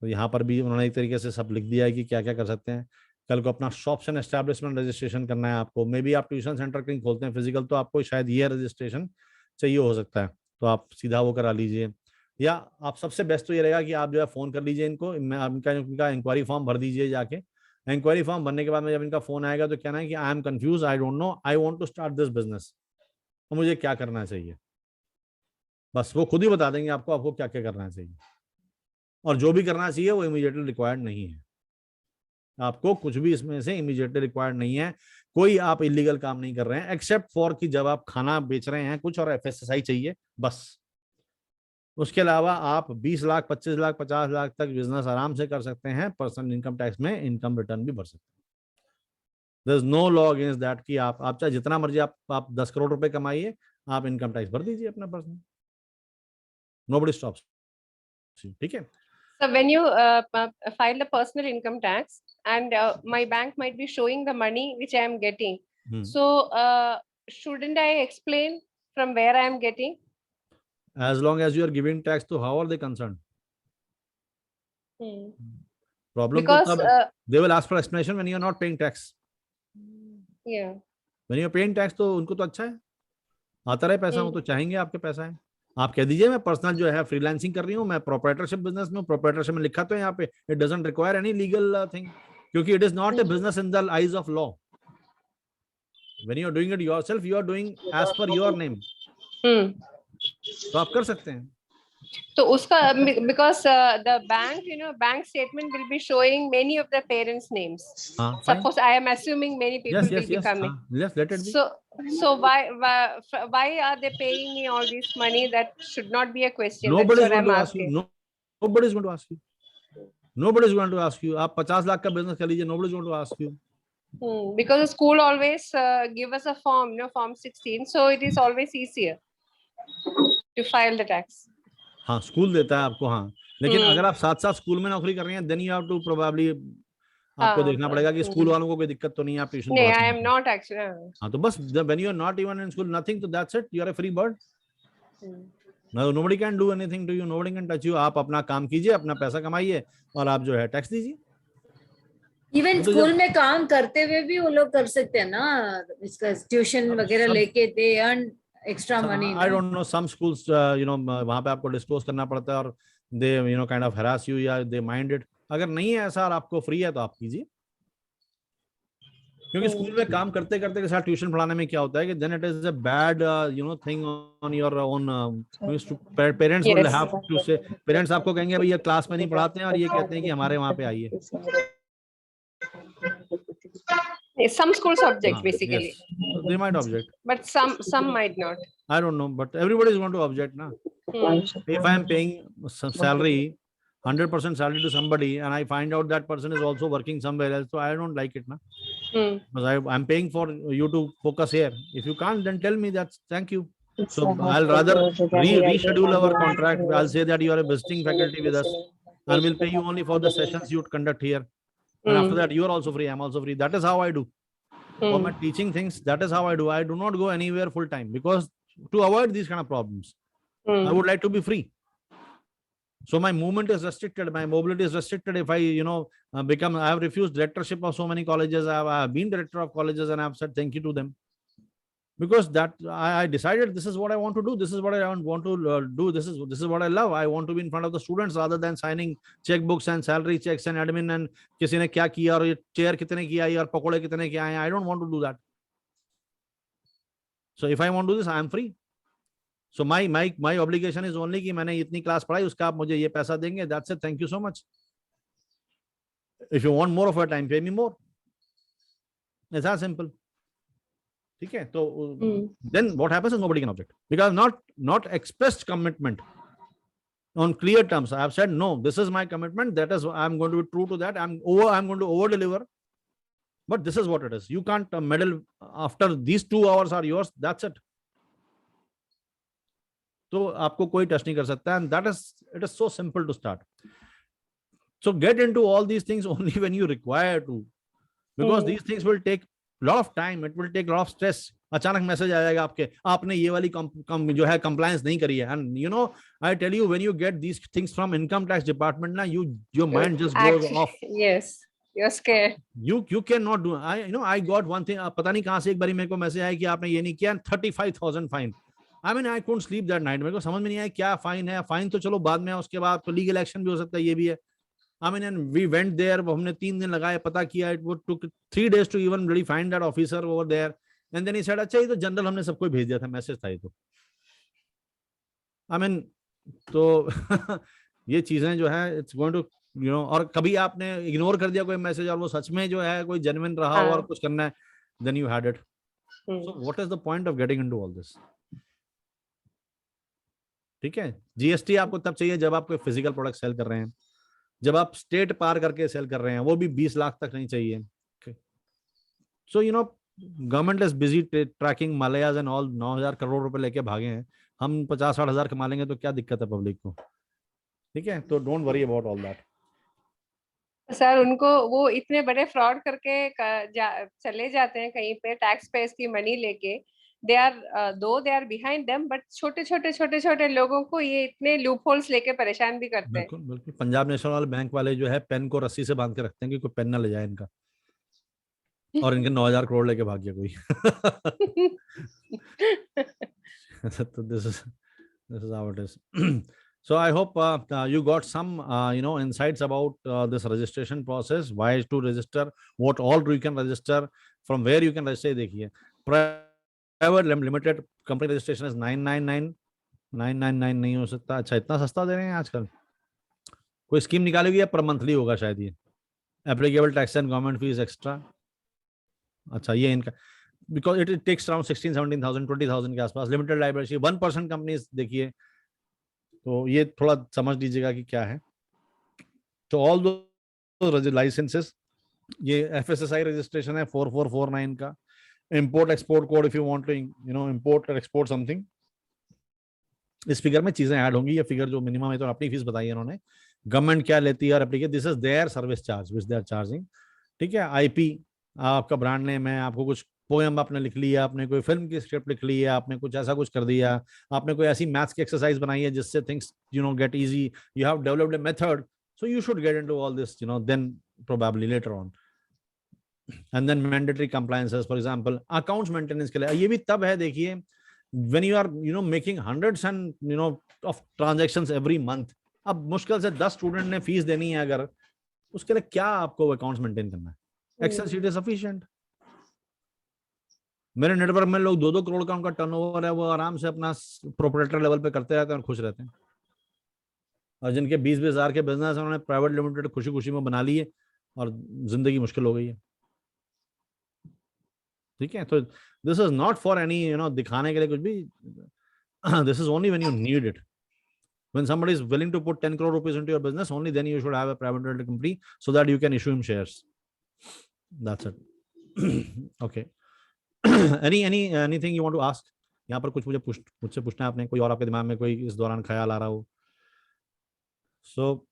तो यहाँ पर भी उन्होंने एक तरीके से सब लिख दिया है कि क्या क्या कर सकते हैं। कल को अपना शॉप्स एंड एस्टैब्लिशमेंट रजिस्ट्रेशन करना है आपको, मे बी आप ट्यूशन सेंटर कहीं खोलते हैं फिजिकल, तो आपको शायद ये रजिस्ट्रेशन चाहिए हो सकता है, तो आप सीधा वो करा लीजिए, या आप सबसे बेस्ट तो ये रहेगा कि आप जो है फोन कर लीजिए इनको, इनका इंक्वायरी फॉर्म भर दीजिए जाके। इंक्वायरी फॉर्म भरने के बाद में जब इनका फोन आएगा तो कहना है कि I am confuse, I don't know, I want to start this business, तो मुझे क्या करना चाहिए, बस वो खुद ही बता देंगे आपको क्या क्या करना चाहिए। और जो भी करना चाहिए वो इमीडिएटली रिक्वायर्ड नहीं है, आपको कुछ भी इसमें से इमीडिएटली रिक्वायर्ड नहीं है, कोई आप इलीगल काम नहीं कर रहे हैं, एक्सेप्ट फॉर कि जब आप खाना बेच रहे हैं कुछ और एफएसएसआई चाहिए बस। उसके अलावा आप 20 लाख, 25 लाख, 50 लाख तक बिजनेस आराम से कर सकते हैं, पर्सनल इनकम टैक्स में इनकम रिटर्न भी भर सकते हैं। There is no law against that कि आप चाहे जितना मर्जी आप 10 करोड़ रुपए कमाइए, आप इनकम टैक्स भर दीजिए अपना पर्सनल, नोबडी स्टॉप्स। ठीक है। So when you file the personal income tax and my bank might be showing the money which I am getting, so shouldn't I explain from where I am getting? As long as you are giving tax, to how are they concerned? Problem because they will ask for explanation when you are not paying tax. Yeah. When you are paying tax, तो उनको तो अच्छा है, आता रहे पैसा, वो तो चाहेंगे आपके पैसा है। आप कह दीजिए मैं पर्सनल जो है फ्रीलांसिंग कर रही हूँ, मैं प्रोप्राइटरशिप बिजनेस में, प्रोप्राइटरशिप में लिखा तो है यहाँ पे, it doesn't require any legal thing, क्योंकि it is not a business in the eyes of law. When you are doing it yourself, you are doing as per your name, तो आप कर सकते हैं। तो उसका because the bank, bank statement will be showing many of the parents' names. Suppose I am assuming many people will be coming. Yes, let it be. So why are they paying me all this money? That should not be a question. Nobody is going to ask you. Nobody is going to ask you. Nobody is going to ask you. आप 50 लाख का business कर लीजिए, nobody is going to ask you. Because the school always give us a form, form 16, so it is always easier to file the tax. हाँ, school देता है आपको, हाँ, लेकिन अगर आप साथ साथ स्कूल में नौकरी कर रही हैं, then you have to probably आपको देखना पड़ेगा कि स्कूल वालों को कोई दिक्कत तो नहीं है, आप ट्यूशन नहीं, आई एम नॉट एक्चुअली। हाँ, तो बस when you are not even in school, nothing, तो that's it, you are a free bird. Nobody can do anything to you, nobody can touch you. आप अपना काम कीजिए, अपना पैसा कमाइए और आप जो है टैक्स दीजिए। इवन स्कूल में काम करते हुए भी वो लोग कर सकते हैं ना, इसका ट्यूशन वगैरह लेके, they earn extra money. I don't know, some schools वहां पे आपको डिस्क्लोज करना पड़ता है और they kind of harass you या they mind it। अगर नहीं है ऐसा और आपको फ्री है तो आप कीजिए, क्योंकि स्कूल में काम करते करते के साथ ट्यूशन पढ़ाने में क्या होता है कि then it is a bad thing on your own। parents will have to say, parents आपको कहेंगे भैया क्लास में नहीं पढ़ाते हैं और ये कहते हैं कि हमारे वहां पे आइए। Some schools object basically. Yes. They might object, but some might not. I don't know, but everybody is going to object now. If I am paying some salary, 100% salary to somebody, and I find out that person is also working somewhere else, so I don't like it now. Because I'm paying for you to focus here. If you can't, then tell me that. Thank you. So I'll rather reschedule our contract. I'll say that you are a visiting faculty with us, and we'll pay you only for the sessions you conduct here. And after that, you are also free. I'm also free. That is how I do. For my teaching things, that is how I do. I do not go anywhere full time, because to avoid these kind of problems. I would like to be free. So my movement is restricted, my mobility is restricted. If I, I have refused directorship of so many colleges. I have been director of colleges and I have said thank you to them. Because that I decided this is what I want to do. This is what I want to do. This is what I love. I want to be in front of the students rather than signing checkbooks and salary checks and admin and किसी ने क्या किया और ये chair कितने की आई और पकोड़े कितने के आए. I don't want to do that. So if I want to do this, I am free. So my obligation is only कि मैंने इतनी क्लास पढ़ाई उसका आप मुझे ये पैसा देंगे. That's it. Thank you so much. If you want more of your time, pay me more. It's that simple. Okay, so then what happens is nobody can object because not expressed commitment on clear terms. I have said no, this is my commitment. That is, I'm going to be true to that. I'm going to over deliver. But this is what it is. You can't meddle after these 2 hours are yours. That's it. So आपको कोई touch नहीं कर सकता, and it is so simple to start. So get into all these things only when you require to, because these things will take lot of time, it will take lot of stress. अचानक message आ जाएगा आपके, आपने ये वाली जो है compliance नहीं करी है. And I tell you, when you get these things from income tax department, na, your mind just goes off. Yes, you're scared. You cannot do. I got one thing. पता नहीं कहाँ से एक बारी मेरे को मैसेज आया कि आपने ये नहीं किया, 35,000 fine. I mean, I couldn't sleep that night. मेरे को समझ में नहीं आया क्या फाइन है. फाइन तो चलो बाद में, उसके बाद तो लीगल एक्शन भी हो सकता है, ये भी है. I mean, and we went there. हमने 3 दिन लगाए, पता किया. It took 3 days to even really find that officer over there. And then he said, अच्छा ये तो जनरल हमने सबको भेज दिया था, मैसेज था ये तो. I mean, तो ये चीजें जो है, it's going to, और कभी आपने इग्नोर कर दिया कोई मैसेज और वो सच में जो है कोई जेन्युइन रहा और कुछ करना है, then you had it. So what is the point of getting into all this? ठीक है, जीएसटी आपको तब चाहिए जब आप कोई फिजिकल प्रोडक्ट सेल कर रहे हैं, जब आप स्टेट पार करके सेल कर रहे हैं, वो भी 20 लाख तक नहीं चाहिए. So government is busy tracking Mallyas and all. 9,000 crore रुपए लेके भागे हैं. हम 50-60 हजार कमा लेंगे तो क्या दिक्कत है पब्लिक को. ठीक है, तो don't worry about all that. Sir उनको वो इतने बड़े फ्रॉड करके चले जाते हैं कहीं पे, टैक्स पेयर्स की मनी लेके. They are behind them, but छोटे लोगों को ये इतने लूप होल्स लेके परेशान भी करते हैं. बिल्कुल. पंजाब नेशनल बैंक वाले जो है पेन को रस्सी से बांध के रखते हैं कि कोई पेन ना ले जाए इनका, और इनके 9,000 करोड़ लेके भाग गया कोई. So this is how it is. So I hope you got some insights about this registration process, why to register, what all you can register, from where you can register. देखिए, private limited company registration is 999 नहीं हो सकता. अच्छा, इतना सस्ता दे रहे हैं आजकल. कोई स्कीम निकालेगी या पर मंथली होगा शायद ये. Applicable tax and government fees extra. अच्छा, ये इनका, बिकॉज इट टेक्स अराउंड 16,000-17,000 20,000 के आसपास. लिमिटेड लाइबिलिटी 1% कंपनीज देखिए, तो ये थोड़ा समझ लीजिएगा कि क्या है. तो ऑल दो लाइसेंसेस, ये FSSI रजिस्ट्रेशन है 4449 का. Import export code if you want to import or export something. इस फिगर में चीजें ऐड होंगी. ये फिगर जो मिनिमम है तो अपनी फीस बताई है इन्होंने, गवर्नमेंट क्या लेती है और application. This is their service charge which they are charging. ठीक है, IP आपका ब्रांड नेम है, आपको कुछ पोएम आपने लिख लिया, आपने कोई फिल्म की स्क्रिप्ट लिख ली है, आपने कुछ ऐसा कुछ कर दिया, आपने कोई ऐसी मैथ्स की एक्सरसाइज बनाई है जिससे things get easy, you have developed a method, so you should get into all this then probably later on. And then mandatory compliances, for example, accounts maintenance के लिए. ये भी तब है, देखिए, when you are making hundreds and of transactions every month. अब मुश्किल से 10 स्टूडेंट ने फीस देनी है, अगर उसके लिए क्या आपको अकाउंट्स मेंटेन करना है. Excel sheet is sufficient. मेरे नेटवर्क में लोग 2-2 करोड़ का उनका टर्नओवर है, वो आराम से अपना प्रोप्राइटर लेवल पे करते रहते हैं और खुश रहते हैं. और जिनके 20-20 हजार के बिजनेस है, उन्होंने प्राइवेट लिमिटेड खुशी खुशी में बना लिए और जिंदगी मुश्किल हो गई है. ठीक है, तो this is not for any दिखाने के लिए कुछ भी. This is only when you need it. When somebody is willing to put 10 crore rupees into your business, only then you should have a private limited company so that you can issue him shares. That's it. Okay. Anything you want to ask? यहाँ पर कुछ मुझसे पूछना है आपने, कोई और आपके दिमाग में कोई इस दौरान ख्याल आ रहा हो. So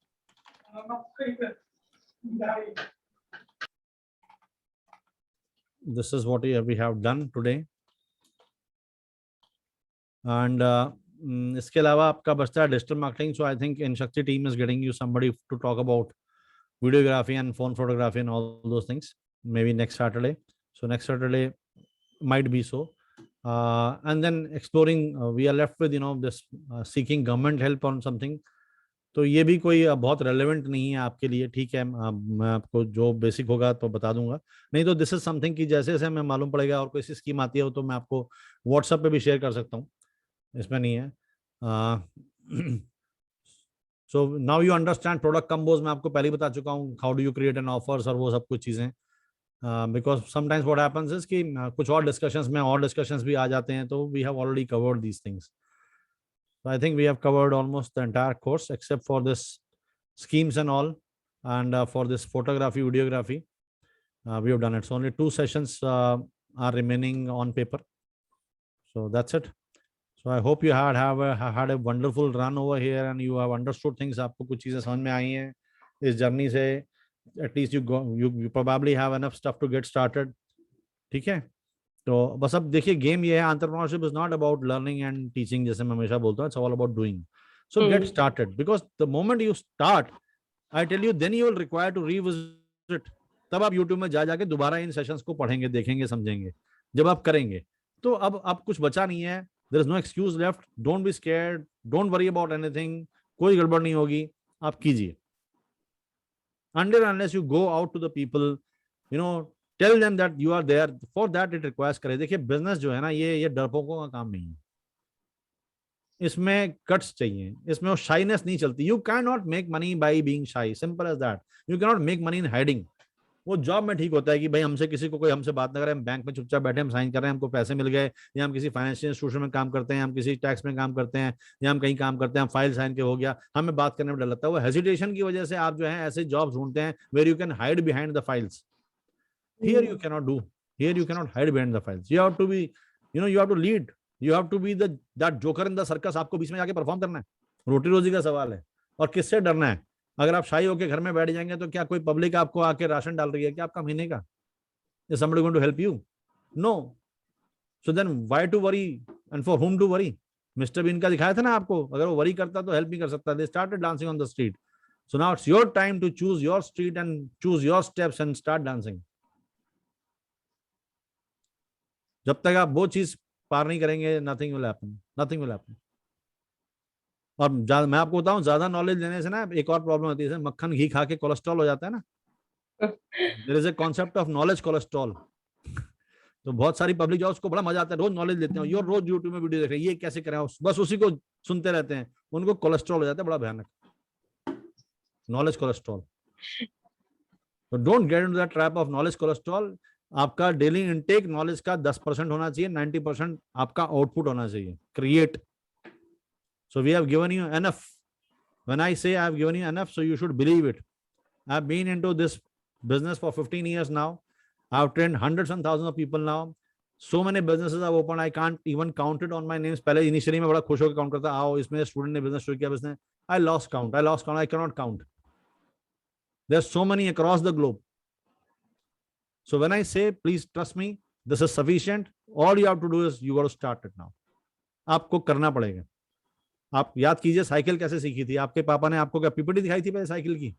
this is what we have done today. And इसके अलावा आपका बचता है digital marketing. So I think in Shakti team is getting you somebody to talk about videography and phone photography and all those things, maybe next Saturday. So next Saturday might be so. And then exploring, we are left with this seeking government help on something. तो ये भी कोई बहुत relevant नहीं है आपके लिए. ठीक है, मैं आपको जो बेसिक होगा तो बता दूंगा. नहीं तो दिस इज समथिंग कि जैसे जैसे हमें मालूम पड़ेगा और कोई सी स्कीम आती है तो मैं आपको व्हाट्सएप पे भी शेयर कर सकता हूँ, इसमें नहीं है. So now you understand product Kamboj. मैं आपको पहले ही बता चुका हूँ how do you create an offers और वो सब कुछ चीज़ें. Because sometimes what happens is कि कुछ और डिस्कशंस में और डिस्कशंस भी आ जाते हैं, तो we have already covered these things. So I think we have covered almost the entire course except for this schemes and all, and for this photography, videography, we have done it. So only 2 sessions are remaining on paper. So that's it. So I hope you had a wonderful run over here and you have understood things. आपको कुछ चीजें समझ में आई हैं इस journey से. At least you probably have enough stuff to get started. ठीक है, तो बस अब देखिए गेम ये है, entrepreneurship is not about learning and teaching जैसे मैं हमेशा बोलता हूँ. It's all about doing. So get started, because the moment you start, I tell you, then you will require to revisit. तब आप यूट्यूब में जाके दोबारा इन सेशंस को पढ़ेंगे, देखेंगे, समझेंगे. जब आप करेंगे तो अब कुछ बचा नहीं है. There is no excuse left. Don't be scared, don't worry about anything. कोई गड़बड़ नहीं होगी, आप कीजिए. Until unless you go out to the people, tell them that you are there. For that it requires courage. देखिए business जो है ना, ये डरपोकों का काम नहीं है. इसमें गट्स चाहिए, इसमें वो शाइनेस नहीं चलती. You can not make money by being shy, simple as that. You can not make money in hiding. वो जॉब में ठीक होता है कि भाई हमसे किसी को कोई हमसे बात ना करे, हम बैंक में चुपचाप बैठे, हम साइन कर रहे हैं, हमको पैसे मिल गए, या हम किसी फाइनेंशियल इंस्टीट्यूशन में काम करते हैं, हम किसी टैक्स में काम करते हैं, या हम कहीं काम करते हैं, हम फाइल साइन के हो गया, हमें बात करने में डर लगता है. वो हेजिटेशन की वजह से आप जो है ऐसे जॉब ढूंढते हैं where you can hide behind the files. Here you cannot do. Here you cannot hide behind the files. You have to be, you have to lead. You have to be that joker in the circus. आपको बीच में जाके perform करना है. रोटी रोजी का सवाल है. और किससे डरना है? अगर आप शाही होके घर में बैठ जाएंगे तो क्या कोई पब्लिक आपको आके राशन डाल रही है क्या आपका महीने का? Is somebody going to help you? No. So then why to worry and for whom to worry? Mr. Bean का दिखाया था ना आपको, अगर वो वरी करता तो हेल्प नहीं कर सकता. They started dancing on the street. So now it's your time to choose your street and choose your steps and start dancing. जब तक आप वो चीज पार नहीं करेंगे, nothing will happen. और मैं आपको बताऊं, ज्यादा नॉलेज लेने से ना एक और प्रॉब्लम होती है. मक्खन घी खा के कोलेस्ट्रॉल हो जाता है ना. There is a concept of knowledge cholesterol. तो बहुत सारी पब्लिक जो उसको बड़ा मजा आता है, रोज नॉलेज लेते हैं, रोज यूट्यूब में वीडियो देख रहे हैं, ये कैसे करें, बस उसी को सुनते रहते हैं, उनको कोलेस्ट्रॉल हो जाता है, बड़ा भयानक नॉलेज कोलेस्ट्रॉल. तो don't get into that trap of knowledge cholesterol. आपका डेली इनटेक नॉलेज का 10% होना चाहिए, 90% आपका आउटपुट होना चाहिए. Create. So we have given you enough. When I say I have given you enough, so you should believe it. I have been into this business for 15 years now. I have trained hundreds and thousands of people now. So many businesses I've opened. I can't even count it on my names. पहले initially मैं बड़ा खुश होकर count करता, आओ इसमें student ने business शुरू किया, business. I lost count. I cannot count. There's so many across the globe. So when I say, please trust me, this is sufficient. All you have to do is you got to start it now. आपको करना पड़ेगा. आप याद कीजिए cycle कैसे सीखी थी. आपके पापा ने आपको क्या पीपीटी दिखाई थी पहले साइकिल की?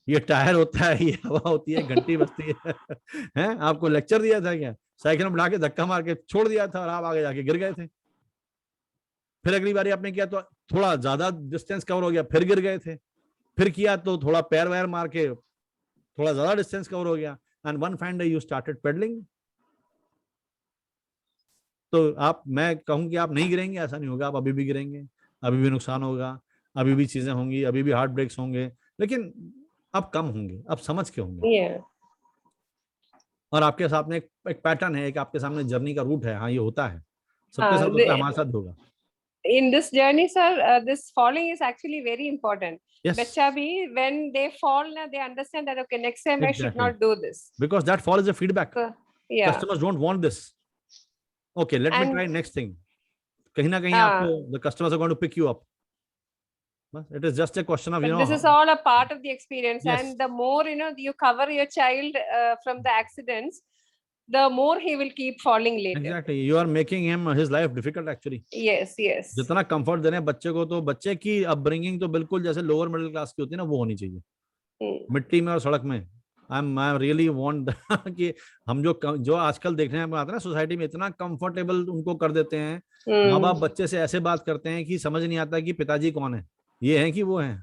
ये टायर होता है, ये हवा होती है, घंटी बजती है. हैं? आपको लेक्चर दिया था क्या? साइकिल में बिठा के धक्का मार के छोड़ दिया था और आप आगे जाके गिर गए थे. फिर अगली बारी आपने किया तो थोड़ा ज्यादा डिस्टेंस कवर हो गया, फिर गिर गए थे. फिर किया तो थोड़ा पैर वैर मार के थोड़ा ज्यादा डिस्टेंस कवर हो गया. And one fine day you started pedalling. तो मैं कहूं कि आप नहीं गिरेंगे, ऐसा नहीं होगा. आप अभी भी गिरेंगे, अभी भी नुकसान होगा, अभी भी चीजें होंगी, अभी भी हार्ट ब्रेक्स होंगे, लेकिन अब कम होंगे, अब समझ के होंगे. और आपके सामने एक पैटर्न है, एक आपके सामने जर्नी का रूट है. हाँ, ये होता है, सबके साथ होता है, हमारे साथ होगा. In this journey, sir, this falling is actually very important. Yes. Bachcha bhi, when they fall, they understand that okay, next time I should not do this. Because that fall is a feedback. Yeah. Customers don't want this. Okay, let me try next thing. कहीं ना कहीं आपको the customers are going to pick you up. It is just a question of, this is all a part of the experience. Yes. And the more, you cover your child from the accidents, the more he will keep falling later. Exactly. You are making him his life difficult actually. Yes, yes. जितना comfort देने बच्चे को, तो बच्चे की upbringing तो बिल्कुल जैसे लोअर मिडिल क्लास की होती है ना, वो होनी चाहिए, मिट्टी में और सड़क में। आई रियली वांट कि हम जो आजकल देखने में आते हैं ना सोसाइटी में, इतना कंफर्टेबल उनको कर देते हैं, माँ बाप बच्चे से ऐसे बात करते हैं कि समझ नहीं आता कि पिताजी कौन है, ये है कि वो है,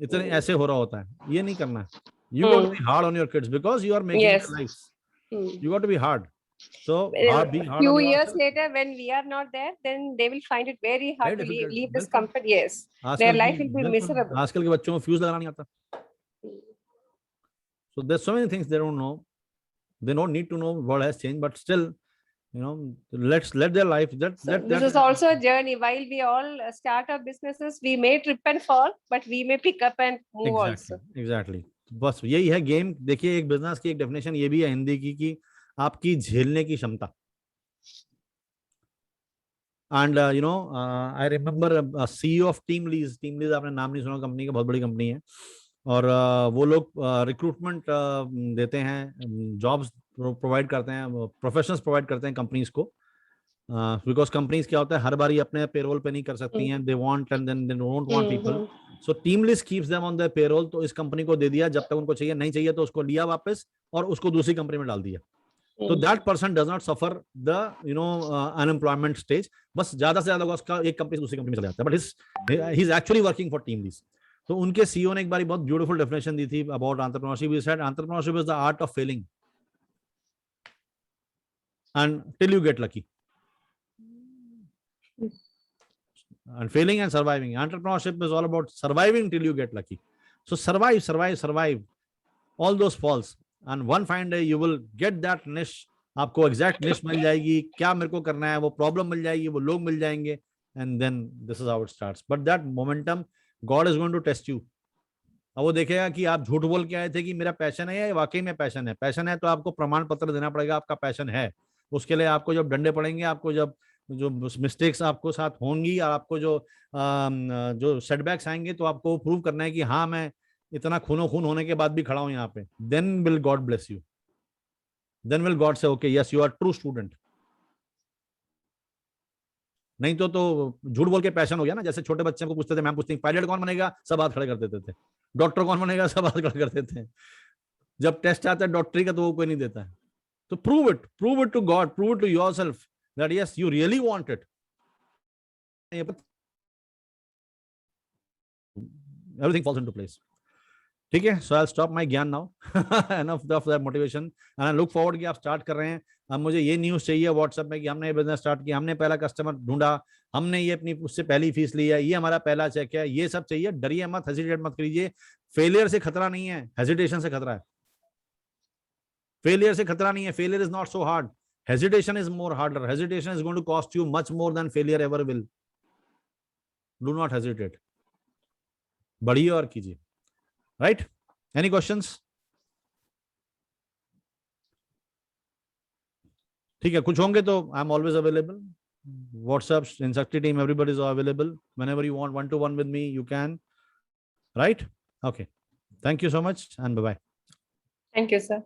इतने ऐसे हो रहा होता है। ये नहीं करना है। You got to be hard on your kids because you are making Yes. their lives. You got to be hard. So be hard few on years yourself. later, when we are not there, then they will find it very hard Very to difficult. leave this बिल्कुल। comfort. Yes, आजकल their की- life will be बिल्कुल, miserable. आजकल के बच्चों को fuse लगाना नहीं आता। So there's so many things they don't know. They don't need to know what has changed, but still, you know, let their life. So this is also a journey. While we all start our businesses, we may trip and fall, but we may pick up and move also. Exactly. बस यही है game. देखिए, एक business की एक definition ये भी है हिंदी की कि आपकी झेलने की क्षमता। And you know, I remember CEO of TeamLease आपने नाम नहीं सुना, कंपनी का बहुत बड़ी कंपनी है, और वो लोग रिक्रूटमेंट देते हैं, जॉब्स प्रोवाइड करते हैं, प्रोफेशनल्स प्रोवाइड करते हैं कंपनीज को, बिकॉज कंपनीज क्या होता है, हर बारी अपने पेरोल पे नहीं कर सकती हैं, they want and then they don't want people, so TeamLease keeps them on their payroll. तो इस कंपनी को दे दिया, जब तक उनको चाहिए, नहीं चाहिए तो उसको लिया वापस और उसको दूसरी कंपनी में डाल दिया। तो that person does not suffer the you know unemployment stage, बस ज्यादा से ज्यादा उसका एक कंपनी से दूसरी कंपनी में चला जाता है, but he is actually working for TeamLease. तो उनके CEO ने एक बार बहुत ब्यूटीफुल डेफिनेशन दी थी about entrepreneurship. He said entrepreneurship is the art of Fehling and till you get lucky, and failing and surviving. Entrepreneurship is all about surviving till you get lucky. So survive all those falls, and one fine day you will get that niche. आपको exact niche मिल जाएगी, क्या मेरे को करना है, वो problem मिल जाएगी, वो लोग मिल जाएंगे, and then this is how it starts. But that momentum, God is going to test you. अब वो देखेगा कि आप झूठ बोल के आए थे कि मेरा पैशन है, या वाकई में पैशन है। पैशन है तो आपको प्रमाण पत्र देना पड़ेगा आपका पैशन है। उसके लिए आपको जब डंडे पड़ेंगे, आपको जब जो मिस्टेक्स आपको साथ होंगी, और आपको जो सेटबैक्स आएंगे, तो आपको प्रूव करना है कि हाँ, मैं इतना खून होने के बाद भी खड़ा हूं यहाँ पे। Then will God bless you, then will God say okay yes you are true student. नहीं तो झूठ बोल के पैशन हो गया ना। जैसे छोटे बच्चे को पूछते थे, मैम पूछती पायलट कौन बनेगा, सब हाथ खड़े कर देते थे, डॉक्टर कौन बनेगा, सब हाथ खड़े कर देते हैं। जब टेस्ट आता है डॉक्टरी का, तो वो कोई नहीं देता है। तो prove it to God, prove it to yourself that yes, you really want it. Everything falls into place. ठीक है, so I'll stop my ज्ञान now. Enough of that motivation, and I look forward कि आप start कर रहे हैं। अब मुझे ये न्यूज़ चाहिए व्हाट्सएप में कि हमने ये बिजनेस स्टार्ट किया, हमने पहला कस्टमर ढूंढा, हमने ये अपनी उससे पहली फीस ली है, ये हमारा पहला चेक है, ये सब चाहिए। डरिए मत, हेजिटेट मत कीजिए। फेलियर से खतरा नहीं है, हेजिटेशन से खतरा है। फेलियर से खतरा नहीं है, failure is not so hard, hesitation is more harder. Hesitation is going to cost you much more than failure ever will. Do not hesitate. बढ़िए और कीजिए। Right? Any questions? ठीक है, कुछ होंगे तो I'm always available. WhatsApp, Inshakti team, everybody is available. Whenever you want one-to-one with me, you can. Right? Okay. Thank you so much and bye-bye. Thank you, sir.